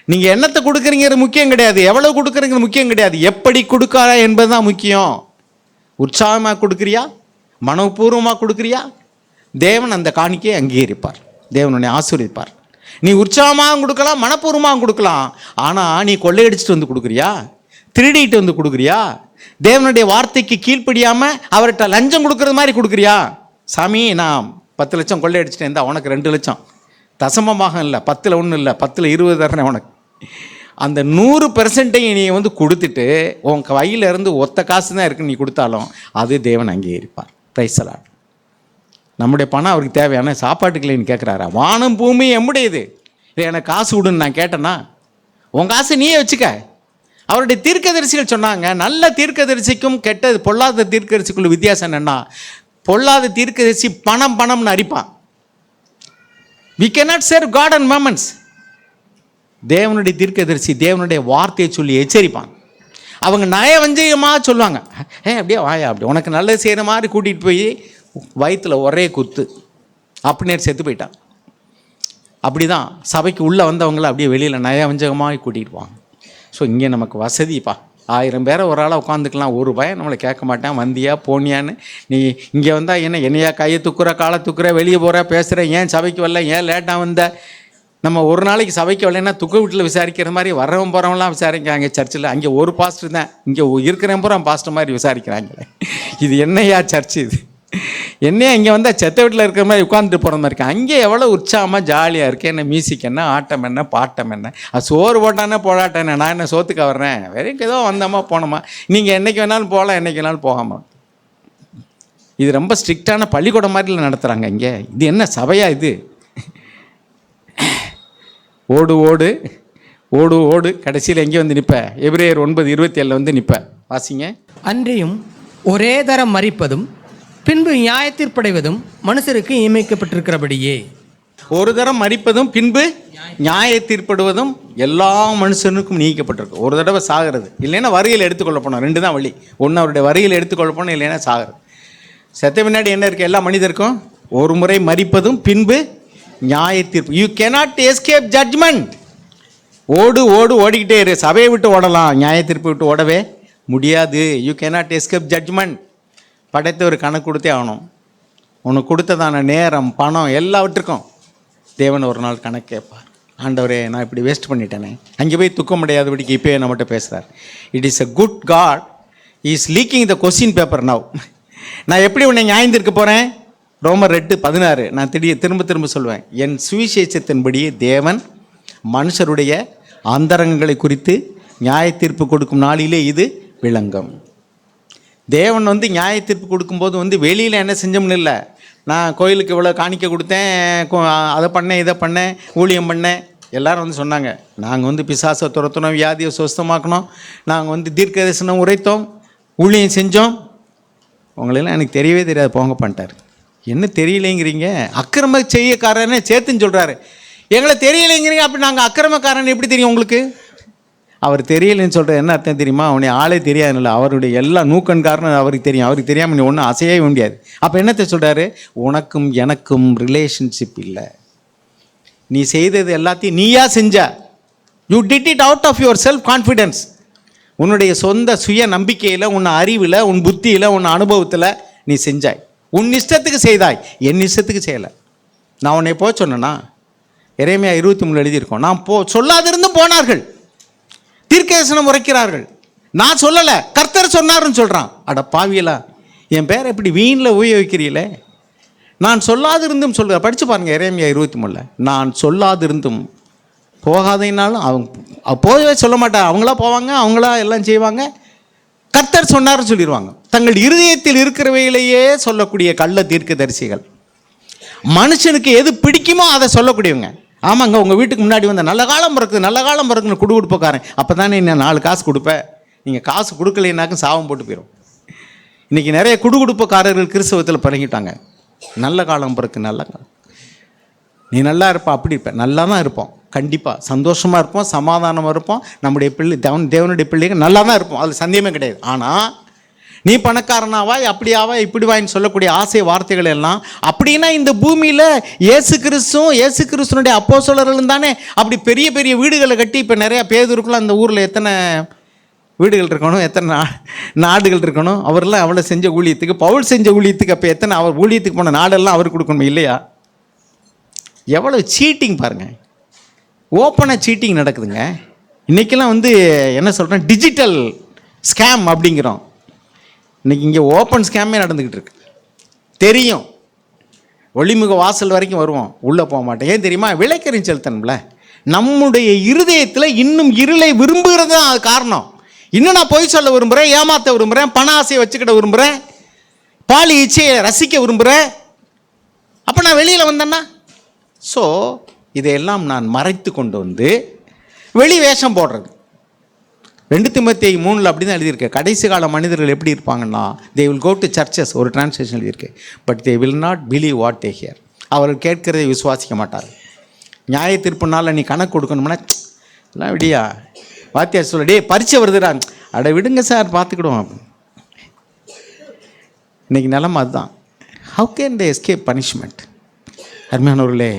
நீங்கள் என்னத்தை கொடுக்குறீங்கிறது முக்கியம் கிடையாது, எவ்வளோ கொடுக்குறீங்கிறது முக்கியம் கிடையாது, எப்படி கொடுக்காரா என்பது தான் முக்கியம். உற்சாகமாக கொடுக்குறியா, மனப்பூர்வமாக கொடுக்குறியா, தேவன் அந்த காணிக்கையை அங்கீகரிப்பார், தேவன் உன்னை ஆசீர்வதிப்பார். நீ உற்சாகமாக கொடுக்கலாம், மனப்பூர்வமாக கொடுக்கலாம். ஆனால் நீ கொள்ளையடிச்சிட்டு வந்து கொடுக்குறியா, திருடிட்டு வந்து கொடுக்குறியா, தேவனுடைய வார்த்தைக்கு கீழ்ப்படியாமல் அவர்கிட்ட லஞ்சம் கொடுக்குறது மாதிரி கொடுக்குறியா? சாமி நான் 10 லட்சம் கொள்ளையடிச்சிட்டேன், இருந்தால் உனக்கு 2 லட்சம் தசமமாக இல்லை, 10ல் 1 இல்லை, 10ல் 20 தரேன் உனக்கு. அந்த 100% நீ வந்து கொடுத்துட்டு உன் கையிலேருந்து ஒத்த காசு தான் இருக்குன்னு நீ கொடுத்தாலும் அது தேவன் அங்கீகரிப்பார். Price the Lord. நம்முடைய பணம் அவருக்கு தேவையான சாப்பாட்டுக்கு இல்லைன்னு கேட்குறாரா? வானம் பூமி எம்முடையது, இல்லை எனக்கு காசு விடுன்னு நான் கேட்டேன்னா உன் காசு நீயே வச்சுக்க. அவருடைய தீர்க்கதரிசிகள் சொன்னாங்க, நல்ல தீர்க்கதரிசிக்கும் கெட்டது பொல்லாத தீர்க்கதரிசிக்குள்ள வித்தியாசம் என்னன்னா, பொல்லாத தீர்க்கதரிசி பணம்னு அரிப்பான். we cannot serve God and mammons. தேவனுடைய தீர்க்கதரிசி தேவனுடைய வார்த்தையை சொல்லி எச்சரிப்பான். அவங்க நயவஞ்சகமாக சொல்லுவாங்க, அப்படியே வாயா, அப்படி உனக்கு நல்லது செய்கிற மாதிரி கூட்டிகிட்டு போய் வயிற்றில் ஒரே குத்து, அப்படியே செத்து போயிட்டான். அப்படி தான் சபைக்கு உள்ளே வந்தவங்கள அப்படியே வெளியில் நயவஞ்சகமாக கூட்டிகிட்டு போவாங்க. ஸோ இங்கே நமக்கு வசதிப்பா, 1000 பேரை ஒரு ஆளாக உட்காந்துக்கலாம், ஒரு பயம் நம்மளை கேட்க மாட்டேன், வந்தியா போனியான்னு. நீ இங்கே வந்தால் என்னையா கையை துக்குற காலை துக்குற, வெளியே போகிற பேசுகிற, ஏன் சபைக்கு வரல, ஏன் லேட்டாக வந்த. நம்ம ஒரு நாளைக்கு சபைக்கு வரலைன்னா துக்க வீட்டில் விசாரிக்கிற மாதிரி வரவன் போகிறவங்களாம் விசாரிக்கிறாங்க சர்ச்சில். அங்கே ஒரு பாஸ்டர் தான், இங்கே இருக்கிற பூரா பாஸ்டர் மாதிரி விசாரிக்கிறாங்களே. இது என்னையா சர்ச்சு, இது என்னையா இங்கே வந்தால் செத்த வீட்டில் இருக்கிற மாதிரி உட்காந்துட்டு போகிற மாதிரி இருக்கேன். அங்கே எவ்வளோ உற்சாகமாக ஜாலியாக இருக்குது. என்ன மியூசிக், என்ன ஆட்டம், என்ன பாட்டம், என்ன அது சோறு போட்டானே போடாட்டேன், நான் என்ன சோத்துக்கு வர்றேன், வெறும் ஏதோ வந்தோமா போனோமா. நீங்கள் என்றைக்கு வேணாலும் போகலாம், என்றைக்கு வேணாலும் போகாமல். இது ரொம்ப ஸ்ட்ரிக்டான பள்ளிக்கூடம் மாதிரில நடத்துகிறாங்க இங்கே. இது என்ன சபையா இது? ஓடு ஓடு ஓடு ஓடு, கடைசியில் எங்கே வந்து நிற்ப? எபிரேயர் 9:27 வந்து நிற்ப. வாசிங்க. அன்றியும் ஒரே தரம் மரிப்பதும் பின்பு நியாயத்தீர்ப்படைவதும் மனுஷருக்கு நியமிக்கப்பட்டிருக்கிறபடியே. ஒரு தரம் மரிப்பதும் பின்பு நியாய தீர்ப்படுவதும் எல்லா மனுஷனுக்கும் நீக்கப்பட்டிருக்கு. ஒரு தடவை சாகிறது, இல்லைன்னா வரியில் எடுத்துக்கொள்ள போனோம். 2 தான் வழி. ஒன்று அவருடைய வரியில் எடுத்துக்கொள்ள போனோம், இல்லைன்னா சாகிறது. செத்த பின்னாடி என்ன இருக்குது? எல்லா மனிதருக்கும் ஒரு முறை மரிப்பதும் பின்பு நியாய தீர்ப்பு. You cannot escape judgment. ஓடு ஓடு ஓடிக்கிட்டே இரு. சபையை விட்டு ஓடலாம், நியாய தீர்ப்பு விட்டு ஓடவே முடியாது. You cannot escape judgment. படைத்தவர் கணக்கு கொடுத்தே ஆகணும். உனக்கு கொடுத்ததான நேரம், பணம், எல்லாவற்றுக்கும் தேவன் ஒரு நாள் கணக்கு கேட்பார். ஆண்டவரே நான் இப்படி வேஸ்ட் பண்ணிட்டேனே. அங்கே போய் துக்கம் முடியாதபடிக்கு இப்போயே நம்மகிட்ட பேசுகிறார். It is a good God is leaking the question paper now. நான் எப்படி உன்னை நியாயந்திருக்க போகிறேன்? ரோமர் 8:16 நான் திரும்ப சொல்லுவேன். என் சுவிசேஷத்தின்படியே தேவன் மனுஷருடைய அந்தரங்கங்களை குறித்து நியாய தீர்ப்பு கொடுக்கும் நாளிலே இது விளங்கும். தேவன் வந்து நியாய தீர்ப்பு கொடுக்கும்போது வந்து வெளியில் என்ன செஞ்சோம்னு இல்லை, நான் கோயிலுக்கு இவ்வளோ காணிக்க கொடுத்தேன், அதை பண்ணேன், இதை பண்ணேன், ஊழியம் பண்ணேன். எல்லோரும் வந்து சொன்னாங்க, நாங்கள் வந்து பிசாசை துரத்தணும், வியாதியை சுஸ்தமாக்கணும், நாங்கள் வந்து தீர்க்க தரிசனம் உரைத்தோம், ஊழியம் செஞ்சோம். உங்களெல்லாம் எனக்கு தெரியவே தெரியாது, போங்க பண்ணிட்டார். என்ன தெரியலைங்கிறீங்க? அக்கிரம செய்யக்காரன்னு சேர்த்துன்னு சொல்கிறாரு. எங்களை தெரியலைங்கிறீங்க, அப்படி நாங்கள் அக்கிரமக்காரன் எப்படி தெரியும் உங்களுக்கு? அவர் தெரியலைன்னு சொல்கிறது என்ன அர்த்தம் தெரியுமா? அவனை ஆளே தெரியாதுல்ல, அவருடைய எல்லா நூக்கன் காரணம் அவருக்கு தெரியும். அவருக்கு தெரியாமல் நீ ஒன்றும் அசையவே முடியாது. அப்போ என்னத்தை சொல்கிறாரு? உனக்கும் எனக்கும் ரிலேஷன்ஷிப் இல்லை. நீ செய்தது எல்லாத்தையும் நீயா செஞ்ச. You did it out of your self confidence. உன்னுடைய சொந்த சுய நம்பிக்கையில், உன் அறிவில், உன் புத்தியில், உன் அனுபவத்தில் நீ செஞ்சாய். உன் இஷ்டத்துக்கு செய்தாய், என் இஷ்டத்துக்கு செய்யலை. நான் உன்னை போக சொன்னேன்னா, எரேமியா 23 எழுதியிருக்கோம். நான் சொல்லாதிருந்தும் போனார்கள், தீர்க்கதரிசனம் உரைக்கிறார்கள். நான் சொல்லலை, கர்த்தர் சொன்னார்னு சொல்கிறான். அட பாவியலா, என் பேரை எப்படி வீணில் உபயோகிக்கிறீங்களே? நான் சொல்லாதிருந்தும் சொல்கிற, படித்து பாருங்கள் எரேமியா 23. நான் சொல்லாதிருந்தும் போகாதேனாலும் அவங்க போகவே சொல்ல மாட்டாங்க. அவங்களா போவாங்க, அவங்களா எல்லாம் செய்வாங்க. கர்த்தர் சொன்னார்னு சொல்லிடுவாங்க. தங்கள் இருதயத்தில் இருக்கிறவையிலேயே சொல்லக்கூடிய கள்ள தீர்க்கதரிசிகள். மனுஷனுக்கு எது பிடிக்குமோ அதை சொல்லக்கூடியவங்க. ஆமாங்க, உங்கள் வீட்டுக்கு முன்னாடி வந்த நல்ல காலம் பிறக்குது, நல்ல காலம் பிறக்குன்னு கொடுப்போக்காரன். அப்போ தானே நான் 4 காசு கொடுப்பேன். நீங்கள் காசு கொடுக்கலைன்னாக்கும் சாபம் போட்டு போயிடும். இன்றைக்கி நிறைய குடுகுடுப்பக்காரர்கள் கிறிஸ்தவத்தில் பழகிட்டாங்க. நல்ல காலம் பிறக்கு, நல்ல காலம், நீ நல்லா இருப்பா, அப்படி இருப்ப. நல்லா தான் இருப்போம், கண்டிப்பாக சந்தோஷமாக இருப்போம், சமாதானமாக இருப்போம். நம்முடைய பிள்ளை தேவனுடைய பிள்ளைகள் நல்லா தான் இருப்போம், அதில் சந்தேகமே கிடையாது. ஆனால் நீ பணக்காரனாவா, அப்படியாவா, இப்படி வாயின்னு சொல்லக்கூடிய ஆசை வார்த்தைகள் எல்லாம் அப்படின்னா இந்த பூமியில் இயேசு கிறிஸ்துவனுடைய அப்போஸ்தலர்களும் தானே அப்படி பெரிய பெரிய வீடுகளை கட்டி. இப்போ நிறையா பேதுருக்குலாம் அந்த ஊரில் எத்தனை வீடுகள் இருக்கணும், எத்தனை நாடுகள் இருக்கணும். அவரெல்லாம் அவளை செஞ்ச ஊழியத்துக்கு, பவுல் செஞ்ச ஊழியத்துக்கு அப்போ எத்தனை அவர் ஊழியத்துக்கு போன நாடெல்லாம் அவர் கொடுக்கணும் இல்லையா? எவ்வளோ சீட்டிங் பாருங்கள், ஓப்பனாக சீட்டிங் நடக்குதுங்க. இன்றைக்கெல்லாம் என்ன சொல்கிறேன், டிஜிட்டல் ஸ்கேம் அப்படிங்கிறோம். இன்றைக்கி இங்கே ஓப்பன் ஸ்கேமே நடந்துக்கிட்டு இருக்கு. தெரியும், ஒளிமுக வாசல் வரைக்கும் வருவோம், உள்ளே போக மாட்டேன். ஏன் தெரியுமா? விலைக்கறிஞர் செலுத்தணும்ல. நம்முடைய இருதயத்தில் இன்னும் இருளை விரும்புகிறது தான் அது காரணம். இன்னும் நான் பொய் சொல்ல விரும்புகிறேன், ஏமாற்ற விரும்புகிறேன், பண ஆசையை வச்சுக்கிட விரும்புகிறேன், பாலி இச்சையை ரசிக்க விரும்புகிறேன். அப்போ நான் வெளியில் வந்தேன்னா, ஸோ இதையெல்லாம் நான் மறைத்து கொண்டு வெளி வேஷம் போடுறது. 2 தீமோத்தேயு 3 அப்படி தான் எழுதியிருக்கேன். கடைசி கால மனிதர்கள் எப்படி இருப்பாங்கன்னா, they will go to churches, ஒரு டிரான்ஸ்லேஷன் எழுதியிருக்கு, but they will not believe what they hear. அவர்கள் கேட்கிறதை விசுவாசிக்க மாட்டார். நியாய தீர்ப்புனால நீ கணக்கு கொடுக்கணும்னா எல்லாம் விடியா வாத்தியார் சொல்ல, டே பரீட்சை வருதுடா, அட விடுங்க சார் பார்த்துக்கிடுவோம். இன்றைக்கி நிலமை அதுதான். How can they escape punishment? அருமையானவர்களே,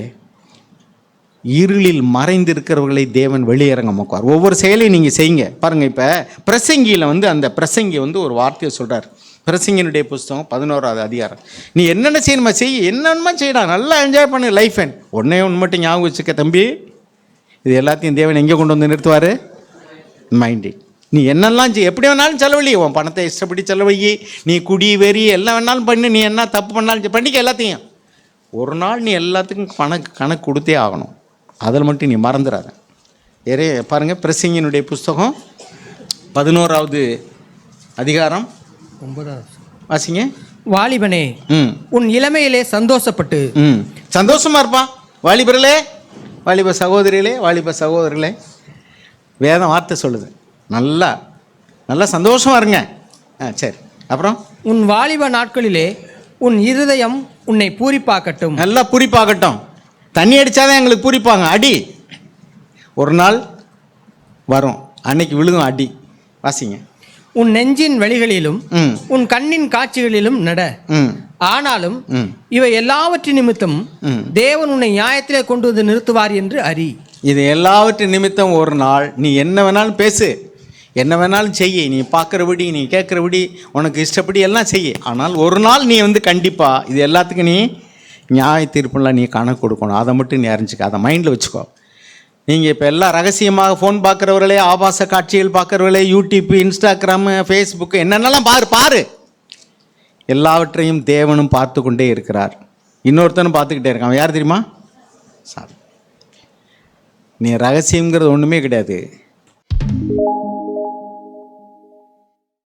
இருளில் மறைந்திருக்கிறவர்களை தேவன் வெளியிறங்க மோக்குவார். ஒவ்வொரு செயலையும் நீங்கள் செய்யுங்க. பாருங்கள், இப்போ பிரசங்கியில் அந்த பிரசங்கி ஒரு வார்த்தையை சொல்கிறார். பிரசங்கினுடைய புஸ்தகம் 11வது அதிகாரம். நீ என்னென்ன செய்யணுமா செய், என்னென்னமா செய்யடா, நல்லா என்ஜாய் பண்ணு லைஃப். ஒன்றே ஒன்று மட்டும் ஞாபகம் வச்சுக்க தம்பி, இது எல்லாத்தையும் தேவன் எங்கே கொண்டு வந்து நிறுத்துவார்? மைண்டு. நீ என்னெல்லாம் செய்ய, எப்படி வேணாலும் செலவழி, உன் பணத்தை இஷ்டப்படி செலவழி, நீ குடி வெறி எல்லாம் வேணாலும் பண்ணு, நீ என்ன தப்பு பண்ணாலும் பண்ணிக்க எல்லாத்தையும். ஒரு நாள் நீ எல்லாத்துக்கும் கணக்கு கொடுத்தே ஆகணும். அதில் மட்டும் நீ மறந்துடாத. பாருங்கள், பிரசங்கினுடைய புஸ்தகம் 11வது அதிகாரம் 9வது வாசிங்க. வாலிபனே, உன் இளமையிலே சந்தோஷப்பட்டு. சந்தோஷமா இருப்பான் வாலிபர்களே, வாலிப சகோதரிகளே, வாலிப சகோதரர்களே. வேதம் வார்த்தை சொல்லுது, நல்லா நல்லா சந்தோஷமா இருங்க. சரி, அப்புறம் உன் வாலிப நாட்களிலே உன் இருதயம் உன்னை பூரிப்பாக்கட்டும். நல்லா பூரிப்பாக்கட்டும். தண்ணி அடித்தாதான் எங்களுக்கு பூரிப்பாங்க. அடி ஒரு நாள் வரும், அன்னைக்கு விழுகும் அடி. வாசிங்க. உன் நெஞ்சின் வழிகளிலும் உன் கண்ணின் காட்சிகளிலும் நட. ஆனாலும் இவை எல்லாவற்றின் நிமித்தம் தேவன் உன்னை நியாயத்திலே கொண்டு வந்து நிறுத்துவார் என்று அறி. இது எல்லாவற்றின் நிமித்தம் ஒரு நாள் நீ என்ன வேணாலும் பேசு, என்ன வேணாலும் செய்ய, நீ பார்க்குறபடி, நீ கேட்குறபடி, உனக்கு இஷ்டப்படி எல்லாம் செய்ய. ஆனால் ஒரு நாள் நீ கண்டிப்பாக இது எல்லாத்துக்கும் நீ நியாய தீர்ப்புலாம் நீ கணக்கு கொடுக்கணும். அதை மட்டும் நீ அறிஞ்சிக்க, அதை மைண்டில் வச்சுக்கோ. நீங்கள் இப்போ எல்லாம் ரகசியமாக ஃபோன் பார்க்குறவர்களே, ஆபாச காட்சிகள் பார்க்குறவர்களே, யூடியூப், இன்ஸ்டாகிராமு, ஃபேஸ்புக்கு என்னென்னலாம் பாரு. எல்லாவற்றையும் தேவனும் பார்த்து கொண்டே இருக்கிறார். இன்னொருத்தனும் பார்த்துக்கிட்டே இருக்கான். யார் தெரியுமா? சார், நீ ரகசியங்கிறது ஒன்றுமே கிடையாது.